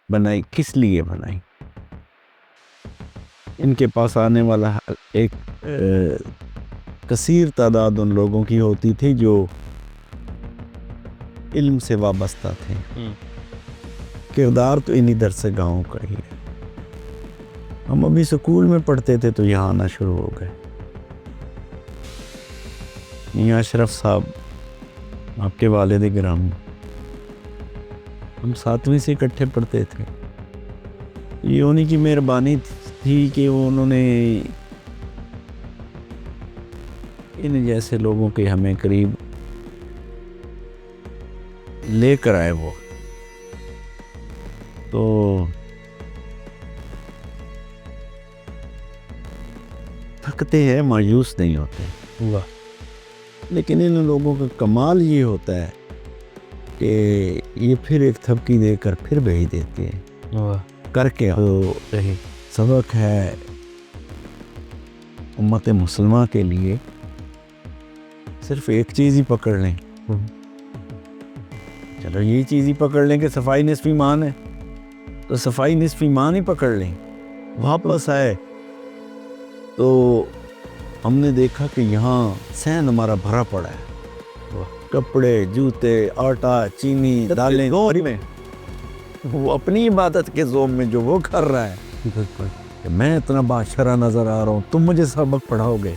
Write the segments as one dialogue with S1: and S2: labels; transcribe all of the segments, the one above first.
S1: بنائی کس لیے بنائی؟ ان کے پاس آنے والا ایک کثیر تعداد ان لوگوں کی ہوتی تھی جو علم سے وابستہ تھے. کردار تو انہی در سے گاؤں کا ہی ہے. ہم ابھی سکول میں پڑھتے تھے تو یہاں آنا شروع ہو گئے. میاں اشرف صاحب آپ کے والد گرامی، ہم 7ویں سے اکٹھے پڑھتے تھے. یہ انہی کی مہربانی تھی کہ انہوں نے ان جیسے لوگوں کے ہمیں قریب لے کر آئے. وہ تو تھکتے ہیں، مایوس نہیں ہوتے. لیکن ان لوگوں کا کمال یہ ہوتا ہے کہ یہ پھر ایک تھپکی دے کر پھر بھیج دیتے ہیں کر کے. تو سبق ہے امت مسلمہ کے لیے، صرف ایک چیز ہی پکڑ لیں. چلو یہ چیز ہی پکڑ لیں کہ صفائی نصف ایمان ہے، تو صفائی نصف ایمان ہی پکڑ لیں. واپس آئے تو ہم نے دیکھا کہ یہاں صحن ہمارا بھرا پڑا ہے، کپڑے، جوتے، آٹا، چینی، دالیں. وہ اپنی عبادت کے زوم میں جو وہ کر رہا ہے کہ میں اتنا بادشاہ نظر آ رہا ہوں، تم مجھے سبق پڑھاؤ گے،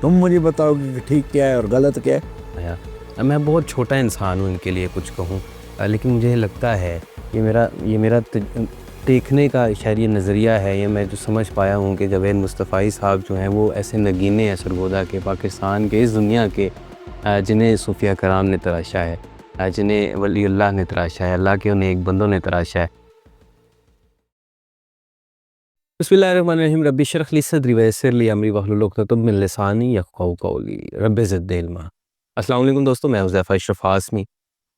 S1: تم مجھے بتاؤ گے کہ ٹھیک کیا ہے اور غلط کیا ہے.
S2: میں بہت چھوٹا انسان ہوں ان کے لیے کچھ کہوں، لیکن مجھے لگتا ہے یہ میرا دیکھنے کا شاید یہ نظریہ ہے. یہ میں جو سمجھ پایا ہوں کہ جاوید مصطفی صاحب جو ہیں وہ ایسے نگینے ہیں سرگودا کے، پاکستان کے، اس دنیا کے، جنہیں صوفیہ کرام نے تراشا ہے، جنہیں ولی اللہ نے تراشا ہے، اللہ کے انہیں ایک بندوں نے تراشا ہے. بسم اللہ الرحمن الرحیم. رب اشرح لی صدری ویسر لی امری واحلل عقدۃ من لسانی یفقہوا قولی رب زدنی علما. السلام علیکم دوستو، میں حذیفہ اشرف ہاشمی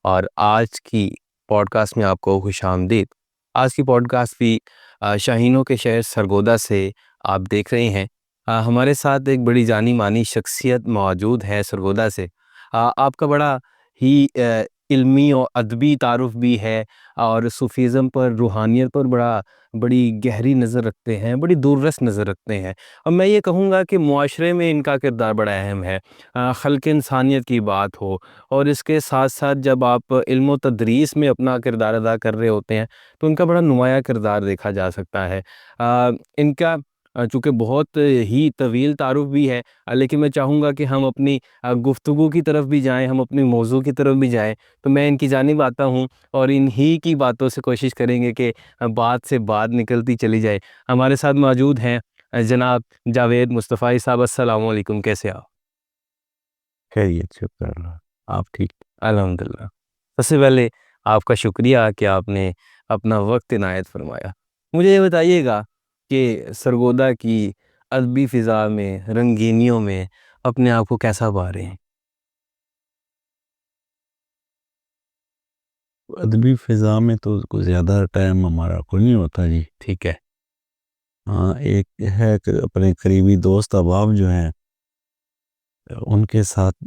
S2: اور آج کی پوڈ کاسٹ میں آپ کو خوش آمدید. آج کی پوڈ کاسٹ بھی شاہینوں کے شہر سرگودا سے آپ دیکھ رہے ہیں. ہمارے ساتھ ایک بڑی جانی مانی شخصیت موجود ہے سرگودا سے. آپ کا بڑا ہی علمی اور ادبی تعارف بھی ہے اور صوفیزم پر، روحانیت پر بڑی گہری نظر رکھتے ہیں، بڑی دور رس نظر رکھتے ہیں. اور میں یہ کہوں گا کہ معاشرے میں ان کا کردار بڑا اہم ہے. خلق انسانیت کی بات ہو اور اس کے ساتھ ساتھ جب آپ علم و تدریس میں اپنا کردار ادا کر رہے ہوتے ہیں تو ان کا بڑا نمایاں کردار دیکھا جا سکتا ہے. ان کا چونکہ بہت ہی طویل تعارف بھی ہے، لیکن میں چاہوں گا کہ ہم اپنی گفتگو کی طرف بھی جائیں، ہم اپنی موضوع کی طرف بھی جائیں. تو میں ان کی جانب آتا ہوں اور انہی کی باتوں سے کوشش کریں گے کہ بات سے بات نکلتی چلی جائے. ہمارے ساتھ موجود ہیں جناب جاوید مصطفی صاحب. السلام علیکم، کیسے آپ؟
S1: خیریت، شکر اللہ. آپ ٹھیک؟
S2: الحمدللہ. سب سے پہلے آپ کا شکریہ کہ آپ نے اپنا وقت عنایت فرمایا. مجھے یہ بتائیے گا کہ سرگودا کی ادبی فضا میں، رنگینیوں میں اپنے آپ کو کیسا پا رہے ہیں؟
S1: ادبی فضا میں تو کوئی زیادہ ٹائم ہمارا کوئی نہیں ہوتا جی.
S2: ٹھیک ہے.
S1: ہاں، ایک ہے کہ اپنے قریبی دوست احباب جو ہیں ان کے ساتھ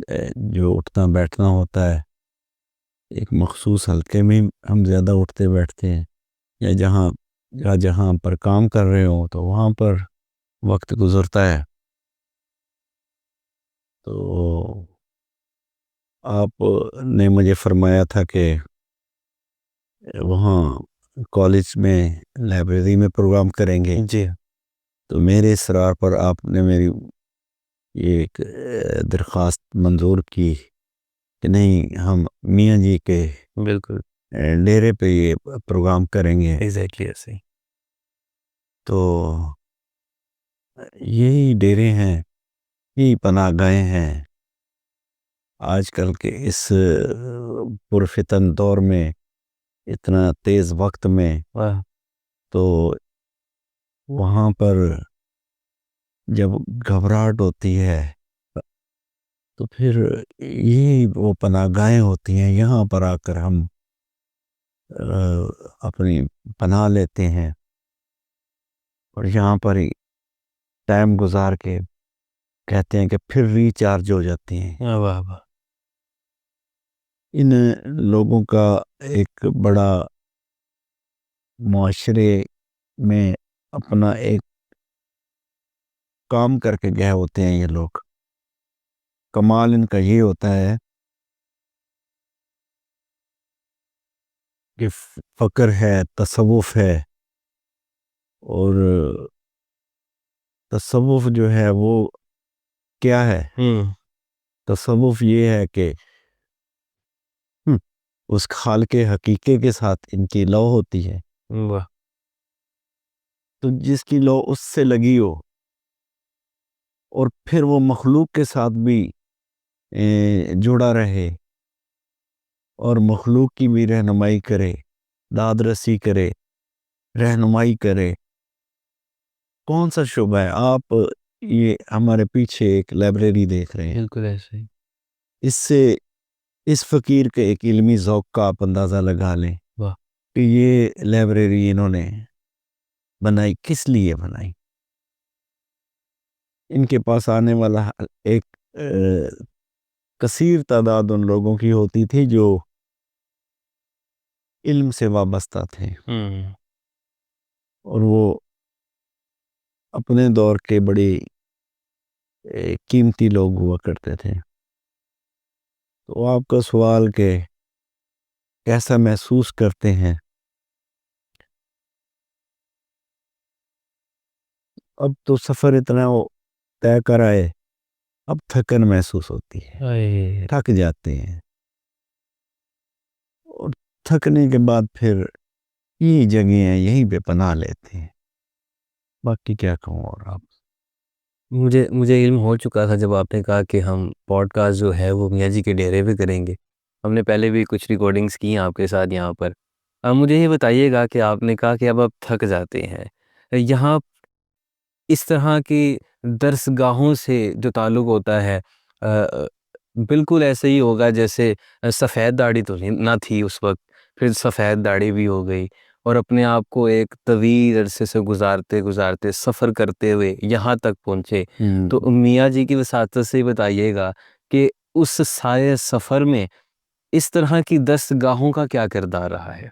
S1: جو اٹھنا بیٹھنا ہوتا ہے، ایک مخصوص حلقے میں ہم زیادہ اٹھتے بیٹھتے ہیں، یا جہاں پر کام کر رہے ہوں تو وہاں پر وقت گزرتا ہے. تو آپ نے مجھے فرمایا تھا کہ وہاں کالج میں لائبریری میں پروگرام کریں گے.
S2: جی.
S1: تو میرے اصرار پر آپ نے میری یہ ایک درخواست منظور کی کہ نہیں، ہم میاں جی کے
S2: بالکل
S1: ڈیرے پہ یہ پروگرام کریں گے.
S2: ایگزیکٹلی ایسے ہی.
S1: تو یہی ڈیرے ہیں، یہی پناہ گاہیں ہیں. آج کل کے اس پرفتن دور میں، اتنا تیز وقت میں، تو وہاں پر جب گھبراہٹ ہوتی ہے تو پھر یہی وہ پناہ گاہیں ہوتی ہیں. یہاں پر آ کر ہم اپنی پناہ لیتے ہیں اور یہاں پر ہی ٹائم گزار کے کہتے ہیں کہ پھر ریچارج ہو جاتے ہیں.
S2: واہ واہ.
S1: ان لوگوں کا ایک بڑا معاشرے میں اپنا ایک کام کر کے گئے ہوتے ہیں یہ لوگ. کمال ان کا یہ ہوتا ہے کہ فکر ہے، تصوف ہے، اور تصوف جو ہے وہ کیا ہے؟ تصوف یہ ہے کہ اس خالق حقیقی کے ساتھ ان کی لو ہوتی ہے.
S2: واہ.
S1: تو جس کی لو اس سے لگی ہو اور پھر وہ مخلوق کے ساتھ بھی جڑا رہے اور مخلوق کی بھی رہنمائی کرے، داد رسی کرے، رہنمائی کرے. کون سا شعبہ ہے؟ آپ یہ ہمارے پیچھے ایک لائبریری دیکھ رہے ہیں.
S2: بالکل ایسے ہی.
S1: اس سے اس فقیر کے ایک علمی ذوق کا آپ اندازہ لگا لیں
S2: واہ.
S1: کہ یہ لائبریری انہوں نے بنائی کس لیے بنائی. ان کے پاس آنے والا ایک کثیر تعداد ان لوگوں کی ہوتی تھی جو علم سے وابستہ تھے اور وہ اپنے دور کے بڑے قیمتی لوگ ہوا کرتے تھے. تو آپ کا سوال کہ کیسا محسوس کرتے ہیں، اب تو سفر اتنا طے کر آئے، اب تھکن محسوس ہوتی ہے، تھک جاتے ہیں، اور تھکنے کے بعد پھر یہی جگہیں ہیں، یہیں پہ پناہ لیتے ہیں. باقی کیا کہوں. اور آپ
S2: مجھے علم ہو چکا تھا جب آپ نے کہا کہ ہم پوڈ کاسٹ جو ہے وہ میاں جی کے ڈیرے پہ کریں گے. ہم نے پہلے بھی کچھ ریکارڈنگز کی ہیں آپ کے ساتھ یہاں پر. اب مجھے یہ بتائیے گا کہ آپ نے کہا کہ اب آپ تھک جاتے ہیں یہاں اس طرح کی درس گاہوں سے جو تعلق ہوتا ہے بالکل ایسے ہی ہوگا جیسے سفید داڑھی تو نہ تھی اس وقت، پھر سفید داڑھی بھی ہو گئی، اور اپنے آپ کو ایک طویل عرصے سے گزارتے سفر کرتے ہوئے یہاں تک پہنچے. تو میاں جی کی وساطت سے بتائیے گا کہ اس سارے سفر میں اس طرح کی درس گاہوں کا کیا کردار رہا ہے؟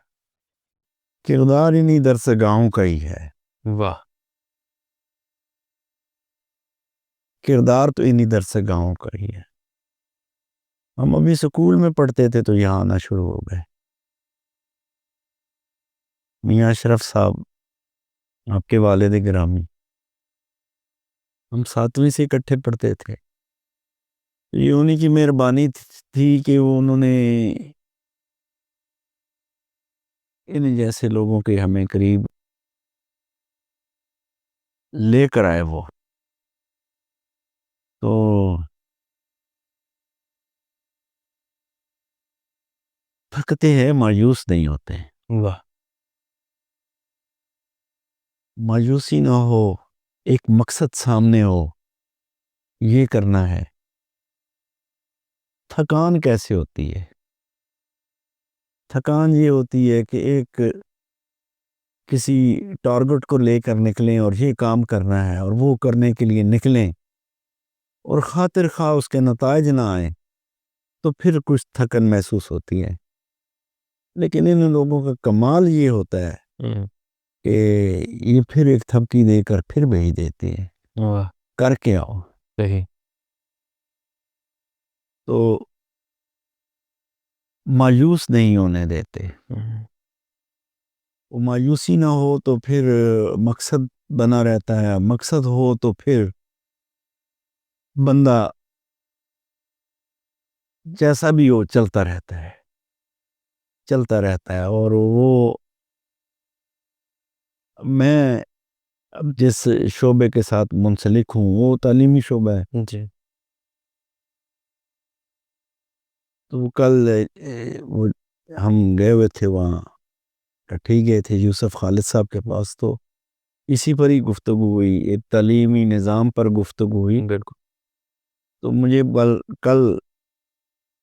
S1: کردار انہی درس گاہوں کا ہی ہے.
S2: واہ.
S1: کردار تو انہی درس گاہوں کا ہی ہے. ہم ابھی سکول میں پڑھتے تھے تو یہاں آنا شروع ہو گئے. میاں اشرف صاحب آپ کے والد گرامی، ہم 7ویں سے اکٹھے پڑھتے تھے. یہ انہی کی مہربانی تھی کہ انہوں نے ان جیسے لوگوں کے ہمیں قریب لے کر آئے. وہ تو تھکتے ہیں، مایوس نہیں ہوتے.
S2: واہ.
S1: مایوسی نہ ہو، ایک مقصد سامنے ہو، یہ کرنا ہے. تھکان کیسے ہوتی ہے؟ تھکان یہ ہوتی ہے کہ ایک کسی ٹارگٹ کو لے کر نکلیں اور یہ کام کرنا ہے اور وہ کرنے کے لیے نکلیں اور خاطر خواہ اس کے نتائج نہ آئیں تو پھر کچھ تھکن محسوس ہوتی ہے. لیکن ان لوگوں کا کمال یہ ہوتا ہے کہ یہ پھر ایک تھپکی دے کر پھر بھیج دیتے ہیں،
S2: واہ.
S1: کر کے آؤ.
S2: صحیح.
S1: تو مایوس نہیں ہونے دیتے. وہ مایوسی نہ ہو تو پھر مقصد بنا رہتا ہے، مقصد ہو تو پھر بندہ جیسا بھی ہو چلتا رہتا ہے. اور وہ میں اب جس شعبے کے ساتھ منسلک ہوں وہ تعلیمی شعبہ ہے.
S2: جی.
S1: تو کل ہم گئے ہوئے تھے وہاں، کٹھی گئے تھے یوسف خالد صاحب کے پاس. تو اسی پر ہی گفتگو ہوئی، ایک تعلیمی نظام پر گفتگو ہوئی.
S2: بالکل.
S1: تو مجھے کل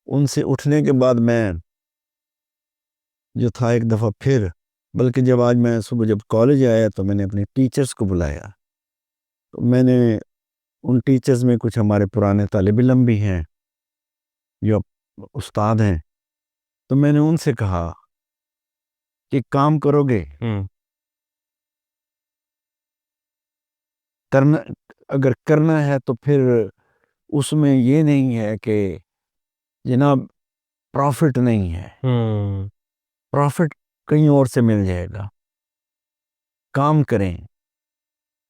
S1: ان سے اٹھنے کے بعد میں جو تھا ایک دفعہ پھر، بلکہ جب آج میں صبح جب کالج آیا تو میں نے اپنے ٹیچرز کو بلایا. تو میں نے ان ٹیچرز میں کچھ ہمارے پرانے طالب علم بھی ہیں جو استاد ہیں. تو میں نے ان سے کہا کہ کام کرو گے کرنا اگر کرنا ہے تو پھر اس میں یہ نہیں ہے کہ جناب پروفٹ نہیں ہے، پروفٹ کہیں اور سے مل جائے گا. کام کریں.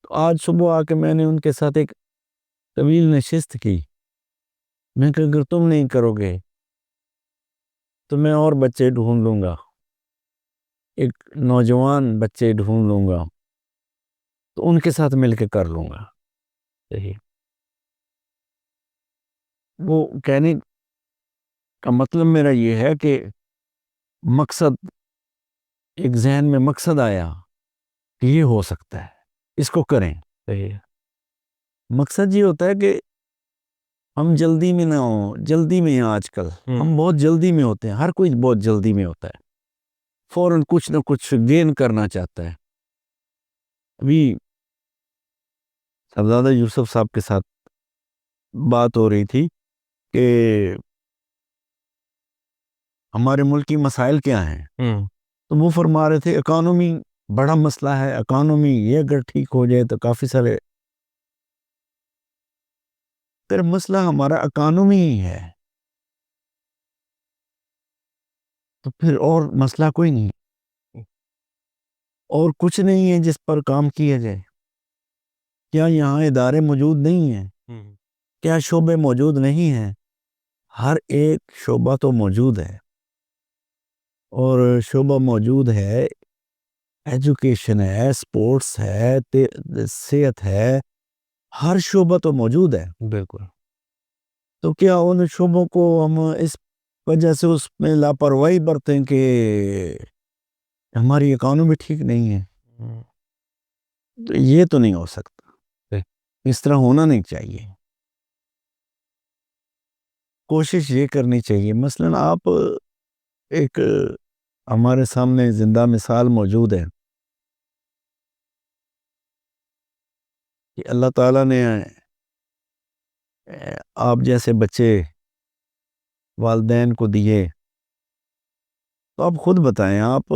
S1: تو آج صبح آ کے میں نے ان کے ساتھ ایک طویل نشست کی. میں کہ اگر تم نہیں کرو گے تو میں اور بچے ڈھونڈ لوں گا، ایک نوجوان بچے ڈھونڈ لوں گا، تو ان کے ساتھ مل کے کر لوں گا.
S2: صحیح.
S1: وہ کہنے کا مطلب میرا یہ ہے کہ مقصد، ایک ذہن میں مقصد آیا کہ یہ ہو سکتا ہے، اس کو کریں.
S2: صحیح.
S1: مقصد یہ ہوتا ہے کہ ہم جلدی میں نہ ہوں. جلدی میں ہیں آج کل، ہم بہت جلدی میں ہوتے ہیں، ہر کوئی بہت جلدی میں ہوتا ہے، فوراً کچھ نہ کچھ گین کرنا چاہتا ہے. ابھی صاحبزادہ یوسف صاحب کے ساتھ بات ہو رہی تھی کہ ہمارے ملک کی مسائل کیا ہیں، تو وہ فرما رہے تھے اکانومی بڑا مسئلہ ہے. اکانومی یہ اگر ٹھیک ہو جائے تو کافی سارے، پھر مسئلہ ہمارا اکانومی ہی ہے، تو پھر اور مسئلہ کوئی نہیں، اور کچھ نہیں ہے جس پر کام کیا جائے. کیا یہاں ادارے موجود نہیں ہیں؟ کیا شعبے موجود نہیں ہیں؟ ہر ایک شعبہ تو موجود ہے، اور شعبہ موجود ہے، ایجوکیشن ہے، سپورٹس ہے، صحت ہے، ہر شعبہ تو موجود ہے.
S2: بالکل.
S1: تو کیا ان شعبوں کو ہم اس وجہ سے اس میں لاپرواہی برتیں کہ ہماری اکانومی ٹھیک نہیں ہے؟ تو یہ تو نہیں ہو سکتا، اس طرح ہونا نہیں چاہیے. کوشش یہ کرنی چاہیے. مثلاً آپ ایک ہمارے سامنے زندہ مثال موجود ہے کہ اللہ تعالیٰ نے آپ جیسے بچے والدین کو دیے. تو آپ خود بتائیں، آپ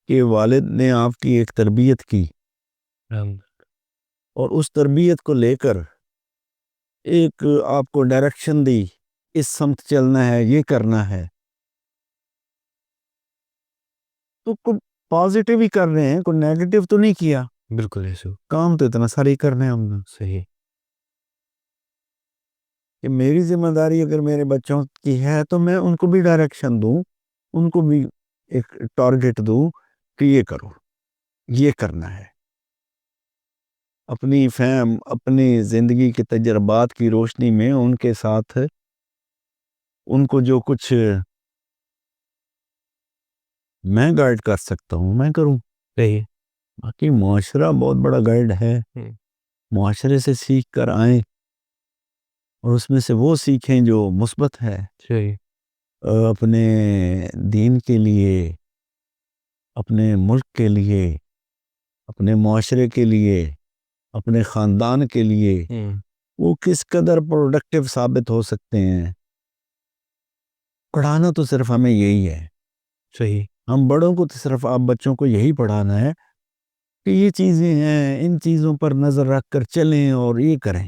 S1: کے والد نے آپ کی ایک تربیت کی، اور اس تربیت کو لے کر ایک آپ کو ڈائریکشن دی، اس سمت چلنا ہے، یہ کرنا ہے. تو کوئی پازیٹیو ہی کر رہے ہیں، کوئی نیگیٹو تو نہیں کیا.
S2: بالکل ایسے.
S1: کام تو اتنا ساری کرنے ہم نے.
S2: صحیح.
S1: کہ میری ذمہ داری اگر میرے بچوں کی ہے تو میں ان کو بھی ڈائریکشن دوں، ان کو بھی ایک ٹارگٹ دوں کہ یہ کرو، یہ کرنا ہے. اپنی فہم، اپنی زندگی کے تجربات کی روشنی میں ان کے ساتھ ان کو جو کچھ میں گائیڈ کر سکتا ہوں میں کروں.
S2: صحیح.
S1: باقی معاشرہ بہت بڑا گائیڈ ہے، معاشرے سے سیکھ کر آئیں اور اس میں سے وہ سیکھیں جو مثبت ہے.
S2: صحیح.
S1: اپنے دین کے لیے، اپنے ملک کے لیے، اپنے معاشرے کے لیے، اپنے خاندان کے لیے وہ کس قدر پروڈکٹیو ثابت ہو سکتے ہیں. پڑھانا تو صرف ہمیں یہی ہے.
S2: صحیح.
S1: ہم بڑوں کو تو صرف آپ بچوں کو یہی پڑھانا ہے کہ یہ چیزیں ہیں، ان چیزوں پر نظر رکھ کر چلیں اور یہ کریں.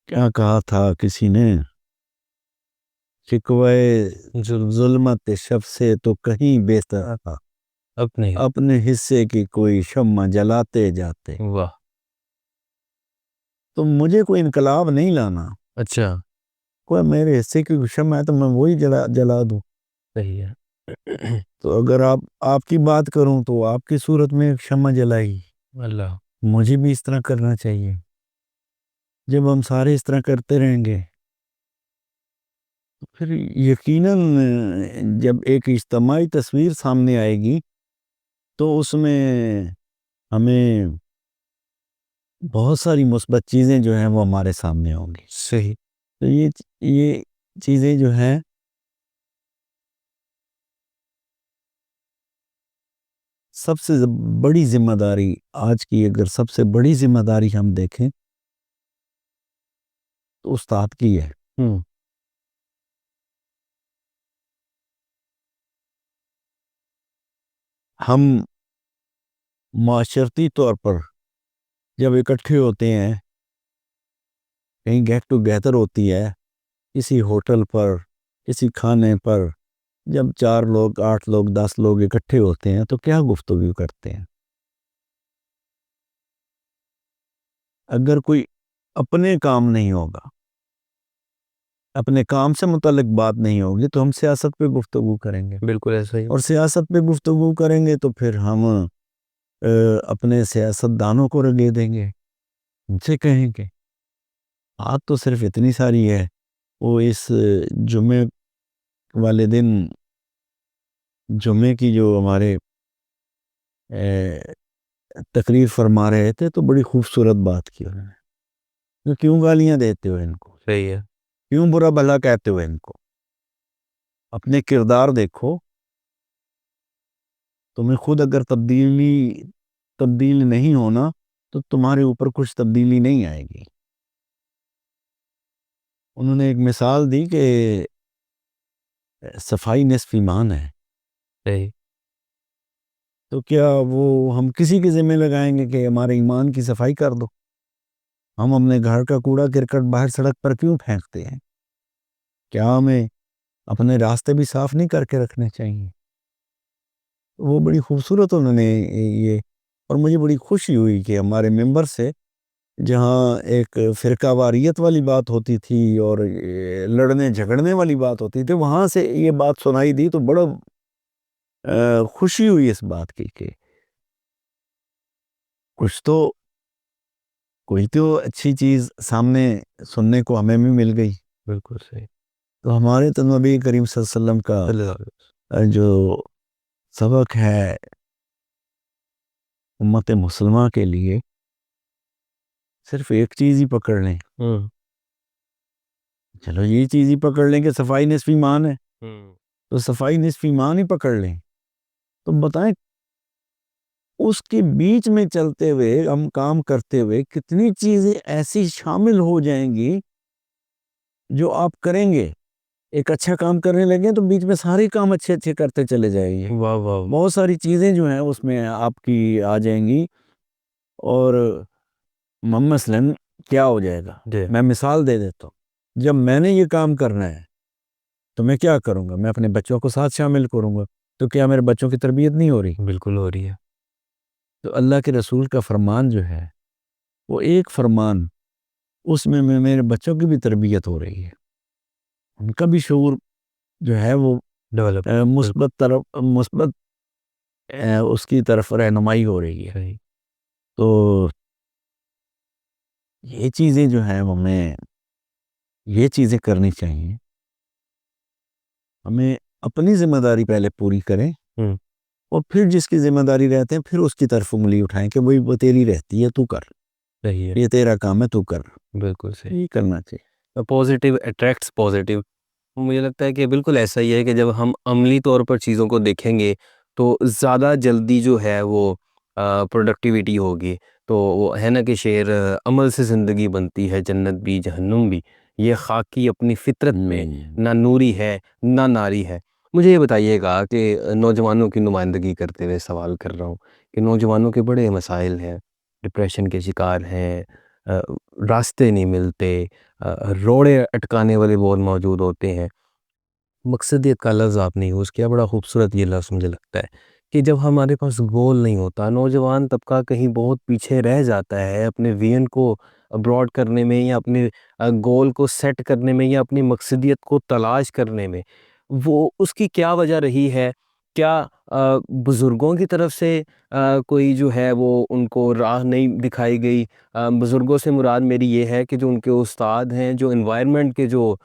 S1: کیا کہا تھا کسی نے، شکوائے ظلمت شب سے تو کہیں بہتر تھا اپنے حصے کی کوئی شمع جلاتے جاتے.
S2: واہ.
S1: تو مجھے کوئی انقلاب نہیں لانا.
S2: اچھا.
S1: کوئی میرے حصے کی شمع ہے تو میں وہی جلا دوں.
S2: صحیح ہے.
S1: تو اگر آپ کی بات کروں تو آپ کی صورت میں ایک شمع جلائی،
S2: اللہ.
S1: مجھے بھی اس طرح کرنا چاہیے. جب ہم سارے اس طرح کرتے رہیں گے تو پھر یقیناً جب ایک اجتماعی تصویر سامنے آئے گی تو اس میں ہمیں بہت ساری مثبت چیزیں جو ہیں وہ ہمارے سامنے ہوں گی.
S2: صحیح.
S1: تو یہ چیزیں جو ہیں سب سے بڑی ذمہ داری آج کی، اگر سب سے بڑی ذمہ داری ہم دیکھیں تو استاد کی ہے. ہم معاشرتی طور پر جب اکٹھے ہوتے ہیں، کہیں گیٹ ٹوگیدر ہوتی ہے کسی ہوٹل پر، کسی کھانے پر، جب 4 لوگ 8 لوگ 10 لوگ اکٹھے ہوتے ہیں تو کیا گفتگو کرتے ہیں؟ اگر کوئی اپنے کام نہیں ہوگا، اپنے کام سے متعلق بات نہیں ہوگی تو ہم سیاست پہ گفتگو کریں گے،
S2: بالکل ایسا ہی.
S1: اور سیاست پہ گفتگو کریں گے تو پھر ہم اپنے سیاست دانوں کو رگے دیں گے، ان سے کہیں گے بات تو صرف اتنی ساری ہے. وہ اس جمعے والے دن، جمعے کی جو ہمارے تقریر فرما رہے تھے تو بڑی خوبصورت بات کی انہوں نے. کیوں گالیاں دیتے ہو ان کو؟
S2: صحیح ہے.
S1: کیوں برا بھلا کہتے ہو ان کو؟ اپنے کردار دیکھو. تمہیں خود اگر تبدیل نہیں ہونا تو تمہارے اوپر کچھ تبدیلی نہیں آئے گی. انہوں نے ایک مثال دی کہ صفائی نصف ایمان ہے.
S2: صحیح.
S1: تو کیا وہ ہم کسی کے ذمہ لگائیں گے کہ ہمارے ایمان کی صفائی کر دو؟ ہم اپنے گھر کا کوڑا کرکٹ باہر سڑک پر کیوں پھینکتے ہیں؟ کیا ہمیں اپنے راستے بھی صاف نہیں کر کے رکھنے چاہیے؟ وہ بڑی خوبصورت انہوں نے یہ، اور مجھے بڑی خوشی ہوئی کہ ہمارے ممبر سے جہاں ایک فرقہ واریت والی بات ہوتی تھی اور لڑنے جھگڑنے والی بات ہوتی تھی، وہاں سے یہ بات سنائی دی تو بڑا خوشی ہوئی اس بات کی کہ کوئی تو اچھی چیز سامنے سننے کو ہمیں بھی مل گئی.
S2: بالکل صحیح.
S1: تو ہمارے تو نبی کریم صلی اللہ علیہ وسلم کا جو سبق ہے امت مسلمہ کے لیے، صرف ایک چیز ہی پکڑ لیں. چلو یہ چیز ہی پکڑ لیں کہ صفائی نصف ایمان ہے، تو صفائی نصف ایمان ہی پکڑ لیں. تو بتائیں اس کے بیچ میں چلتے ہوئے، ہم کام کرتے ہوئے کتنی چیزیں ایسی شامل ہو جائیں گی جو آپ کریں گے. ایک اچھا کام کرنے لگیں تو بیچ میں سارے کام اچھے اچھے کرتے چلے جائیں گے.
S2: واہ واہ.
S1: بہت ساری چیزیں جو ہیں اس میں آپ کی آ جائیں گی. اور مثلاً کیا ہو جائے گا، میں مثال دے دیتا ہوں. جب میں نے یہ کام کرنا ہے تو میں کیا کروں گا؟ میں اپنے بچوں کو ساتھ شامل کروں گا. تو کیا میرے بچوں کی تربیت نہیں ہو رہی؟
S2: بالکل ہو رہی ہے.
S1: تو اللہ کے رسول کا فرمان جو ہے وہ ایک فرمان، اس میں میرے بچوں کی بھی تربیت ہو رہی ہے، ان کا بھی شعور جو ہے وہ
S2: ڈیولپ،
S1: مثبت اس کی طرف رہنمائی ہو رہی ہے. تو یہ چیزیں جو ہیں ہمیں یہ چیزیں کرنی چاہیے. ہمیں اپنی ذمہ داری پہلے پوری کریں اور پھر جس کی ذمہ داری رہتے ہیں پھر اس کی طرف انگلی اٹھائیں کہ وہ تیری رہتی ہے، تو کر.
S2: صحیح ہے.
S1: یہ تیرا کام ہے، تو کر.
S2: بالکل صحیح.
S1: یہ کرنا چاہیے.
S2: Positive attracts positive. مجھے لگتا ہے کہ بالکل ایسا ہی ہے کہ جب ہم عملی طور پر چیزوں کو دیکھیں گے تو زیادہ جلدی جو ہے وہ پروڈکٹیویٹی ہوگی. تو وہ ہے نا کہ شعر، عمل سے زندگی بنتی ہے جنت بھی جہنم بھی، یہ خاکی اپنی فطرت میں نہ نوری ہے نہ ناری ہے. مجھے یہ بتائیے گا کہ نوجوانوں کی نمائندگی کرتے ہوئے سوال کر رہا ہوں کہ نوجوانوں کے بڑے مسائل ہیں، ڈپریشن کے شکار ہیں، راستے نہیں ملتے، روڑے اٹکانے والے بہت موجود ہوتے ہیں. مقصدیت کا لفظ آپ نے یوز کیا، بڑا خوبصورت یہ لفظ مجھے لگتا ہے کہ جب ہمارے پاس گول نہیں ہوتا، نوجوان طبقہ کہیں بہت پیچھے رہ جاتا ہے اپنے ویژن کو ابراڈ کرنے میں، یا اپنے گول کو سیٹ کرنے میں، یا اپنی مقصدیت کو تلاش کرنے میں. وہ اس کی کیا وجہ رہی ہے؟ کیا بزرگوں کی طرف سے کوئی جو ہے وہ ان کو راہ نہیں دکھائی گئی؟ بزرگوں سے مراد میری یہ ہے کہ جو ان کے استاد ہیں، جو انوائرمنٹ کے جو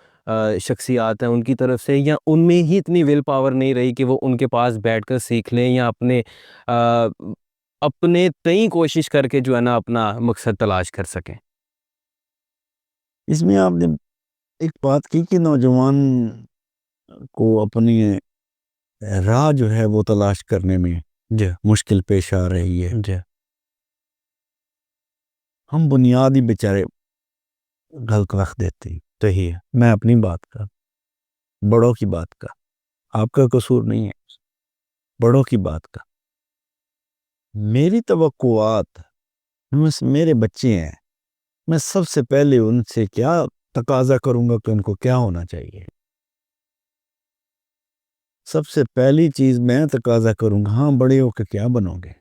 S2: شخصیات ہیں ان کی طرف سے، یا ان میں ہی اتنی ول پاور نہیں رہی کہ وہ ان کے پاس بیٹھ کر سیکھ لیں، یا اپنے تئیں کوشش کر کے جو ہے نا اپنا مقصد تلاش کر سکیں.
S1: اس میں آپ نے ایک بات کی کہ نوجوان کو اپنی راہ جو ہے وہ تلاش کرنے میں مشکل پیش آ رہی ہے. ہم بنیادی بیچارے غلط رکھ دیتے ہیں.
S2: صحیح ہے.
S1: میں اپنی بات کا، بڑوں کی بات کا، آپ کا قصور نہیں ہے، بڑوں کی بات کا. میری توقعات میرے بچے ہیں، میں سب سے پہلے ان سے کیا تقاضا کروں گا کہ ان کو کیا ہونا چاہیے؟ سب سے پہلی چیز میں تقاضا کروں گا، ہاں بڑے ہو کے کیا بنو گے؟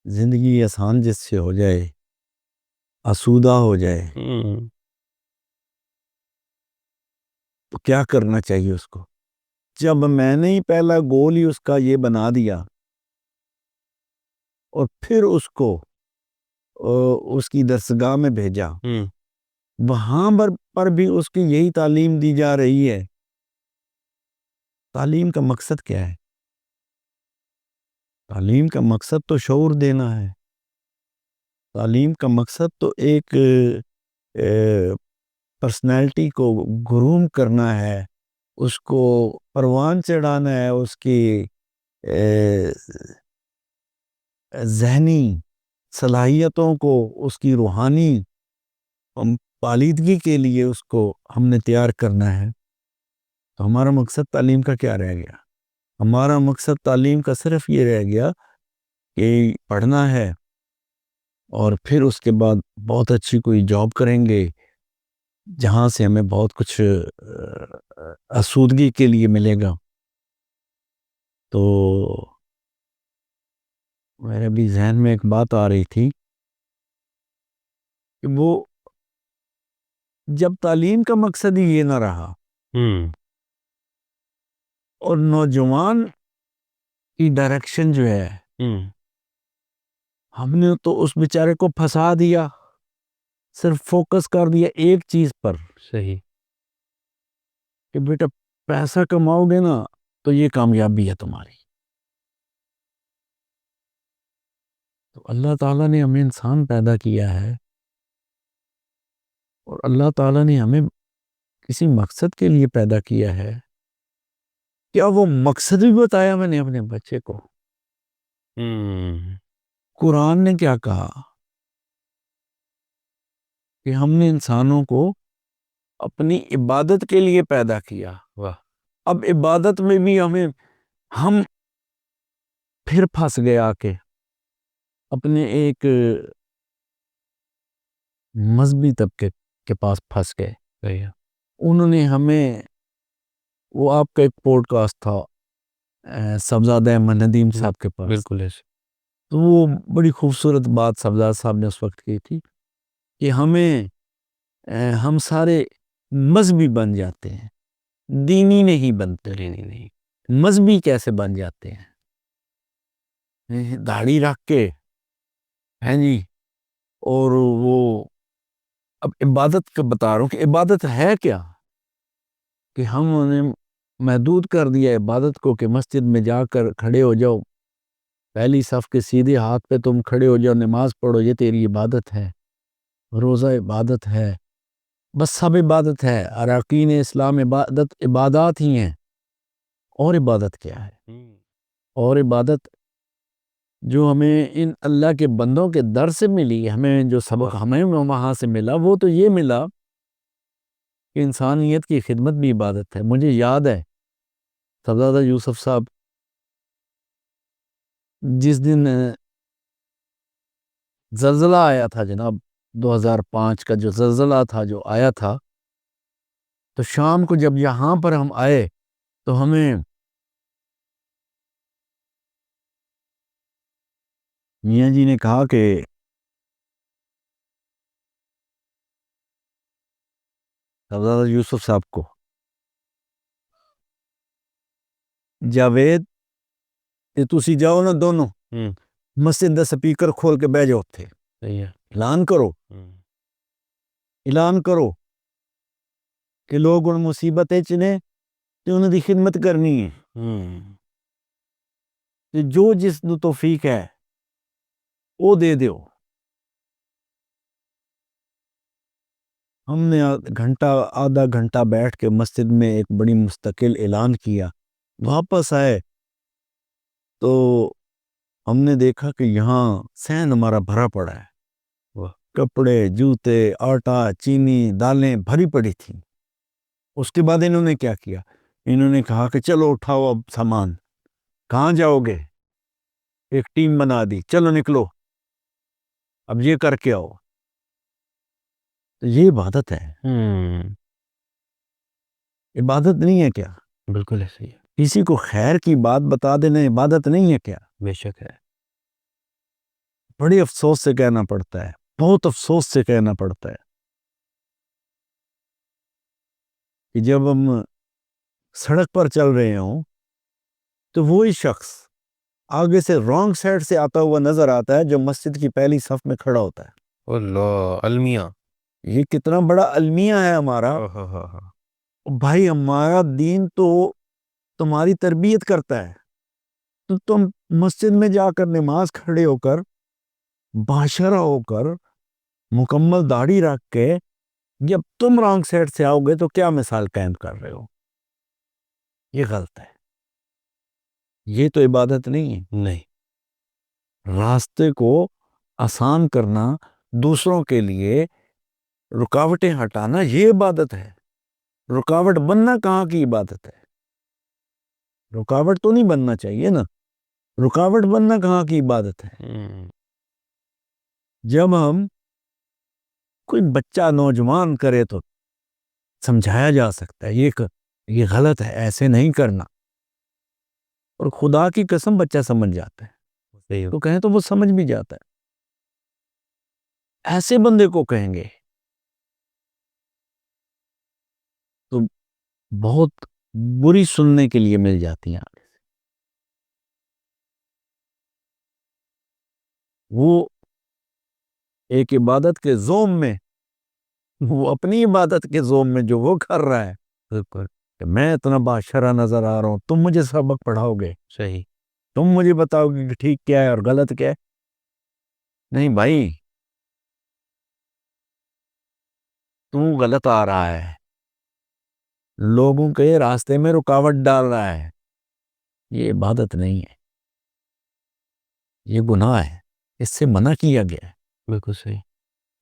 S1: زندگی آسان جس سے ہو جائے، آسودہ ہو جائے، تو کیا کرنا چاہیے اس کو؟ جب میں نے ہی پہلا گول ہی اس کا یہ بنا دیا اور پھر اس کو اس کی درسگاہ میں بھیجا، وہاں پر بھی اس کی یہی تعلیم دی جا رہی ہے۔ تعلیم کا مقصد کیا ہے؟ تعلیم کا مقصد تو شعور دینا ہے، تعلیم کا مقصد تو ایک پرسنالٹی کو گروم کرنا ہے، اس کو پروان چڑھانا ہے، اس کی ذہنی صلاحیتوں کو، اس کی روحانی پالیدگی کے لیے اس کو ہم نے تیار کرنا ہے۔ تو ہمارا مقصد تعلیم کا کیا رہ گیا؟ ہمارا مقصد تعلیم کا صرف یہ رہ گیا کہ پڑھنا ہے اور پھر اس کے بعد بہت اچھی کوئی جاب کریں گے جہاں سے ہمیں بہت کچھ آسودگی کے لیے ملے گا۔ تو میرے بھی ذہن میں ایک بات آ رہی تھی کہ وہ جب تعلیم کا مقصد ہی یہ نہ رہا اور نوجوان کی ڈائریکشن جو ہے ہم نے تو اس بیچارے کو پھنسا دیا، صرف فوکس کر دیا ایک چیز پر،
S2: صحیح،
S1: کہ بیٹا پیسہ کماؤ گے نا تو یہ کامیابی ہے تمہاری۔ تو اللہ تعالیٰ نے ہمیں انسان پیدا کیا ہے اور اللہ تعالیٰ نے ہمیں کسی مقصد کے لیے پیدا کیا ہے۔ کیا وہ مقصد بھی بتایا میں نے اپنے بچے کو؟ قرآن نے کیا کہا کہ ہم نے انسانوں کو اپنی عبادت کے لیے پیدا کیا۔
S2: واہ،
S1: اب عبادت میں بھی ہم پھر پھنس گئے، آ کے اپنے ایک مذہبی طبقے کے پاس پھنس گئے۔
S2: صحیح،
S1: انہوں نے ہمیں، وہ آپ کا ایک پوڈ کاسٹ تھا سبزاد احمد ندیم صاحب کے پاس،
S2: بالکل ایسے،
S1: تو وہ بڑی خوبصورت بات سبزاد صاحب نے اس وقت کی تھی کہ ہم سارے مذہبی بن جاتے ہیں، دینی نہیں بنتے۔
S2: نہیں،
S1: مذہبی کیسے بن جاتے ہیں؟ داڑھی رکھ کے، ہیں جی، اور وہ اب عبادت کا بتا رہا ہوں کہ عبادت ہے کیا، کہ ہم انہیں محدود کر دیا عبادت کو کہ مسجد میں جا کر کھڑے ہو جاؤ، پہلی صف کے سیدھے ہاتھ پہ تم کھڑے ہو جاؤ، نماز پڑھو، یہ تیری عبادت ہے، روزہ عبادت ہے، بس سب عبادت ہے، اراکین اسلام عبادات ہی ہیں۔ اور عبادت کیا ہے؟ اور عبادت جو ہمیں ان اللہ کے بندوں کے در سے ملی، ہمیں جو سبق ہمیں وہاں سے ملا، وہ تو یہ ملا کہ انسانیت کی خدمت بھی عبادت ہے۔ مجھے یاد ہے صاحبزادہ یوسف صاحب جس دن زلزلہ آیا تھا جناب، 2005 کا جو زلزلہ تھا جو آیا تھا، تو شام کو جب یہاں پر ہم آئے تو ہمیں میاں جی نے کہا کہ صاحبزادہ یوسف صاحب کو، جاوید کہ تسی جاؤ نا دونوں مسجد دا سپیکر کھول کے بہ جاؤ تھے،
S2: صحیح ہے،
S1: اعلان کرو کہ لوگ ان مصیبتیں چنے کہ انہوں دی خدمت کرنی ہے، کہ جو جس نو توفیق ہے وہ دے دیو۔ ہم نے آدھا گھنٹہ بیٹھ کے مسجد میں ایک بڑی مستقل اعلان کیا، واپس آئے تو ہم نے دیکھا کہ یہاں صحن ہمارا بھرا پڑا ہے، کپڑے، جوتے، آٹا، چینی، دالیں بھری پڑی تھیں۔ اس کے بعد انہوں نے کیا کیا؟ انہوں نے کہا کہ چلو اٹھاؤ اب سامان، کہاں جاؤ گے؟ ایک ٹیم بنا دی، چلو نکلو اب یہ کر کے آؤ، تو یہ عبادت ہے؟ عبادت نہیں ہے کیا؟
S2: بالکل ایسے ہی ہے،
S1: کسی کو خیر کی بات بتا دینا عبادت نہیں ہے کیا؟
S2: بے شک ہے۔
S1: بڑی افسوس سے کہنا پڑتا ہے، بہت افسوس سے کہنا پڑتا ہے کہ جب ہم سڑک پر چل رہے ہوں تو وہی شخص آگے سے رانگ سائڈ سے آتا ہوا نظر آتا ہے جو مسجد کی پہلی صف میں کھڑا ہوتا ہے۔
S2: اللہ، المیہ،
S1: یہ کتنا بڑا المیہ ہے ہمارا بھائی، ہمارا دین تو تمہاری تربیت کرتا ہے، تو تم مسجد میں جا کر نماز کھڑے ہو کر باشرہ ہو کر مکمل داڑھی رکھ کے جب تم رانگ سائڈ سے آؤ گے تو کیا مثال قائم کر رہے ہو؟ یہ غلط ہے، یہ تو عبادت نہیں ہے۔
S2: نہیں،
S1: راستے کو آسان کرنا، دوسروں کے لیے رکاوٹیں ہٹانا، یہ عبادت ہے۔ رکاوٹ بننا کہاں کی عبادت ہے؟ رکاوٹ تو نہیں بننا چاہیے نا، رکاوٹ بننا کہاں کی عبادت ہے؟ جب ہم کوئی بچہ نوجوان کرے تو سمجھایا جا سکتا ہے یہ غلط ہے، ایسے نہیں کرنا، اور خدا کی قسم بچہ سمجھ جاتا ہے، تو کہیں تو وہ سمجھ بھی جاتا ہے۔ ایسے بندے کو کہیں گے تو بہت بری سننے کے لیے مل جاتی ہیں آگے سے۔ وہ ایک عبادت کے زوم میں، وہ اپنی عبادت کے زوم میں جو وہ کر رہا ہے
S2: بالکل
S1: کہ میں اتنا باشرہ نظر آ رہا ہوں، تم مجھے سبق پڑھاؤ گے،
S2: صحیح،
S1: تم مجھے بتاؤ گے کہ ٹھیک کیا ہے اور غلط کیا ہے؟ نہیں بھائی، تو غلط آ رہا ہے، لوگوں کے راستے میں رکاوٹ ڈال رہا ہے، یہ عبادت نہیں ہے، یہ گناہ ہے، اس سے منع کیا گیا ہے۔
S2: بالکل صحیح،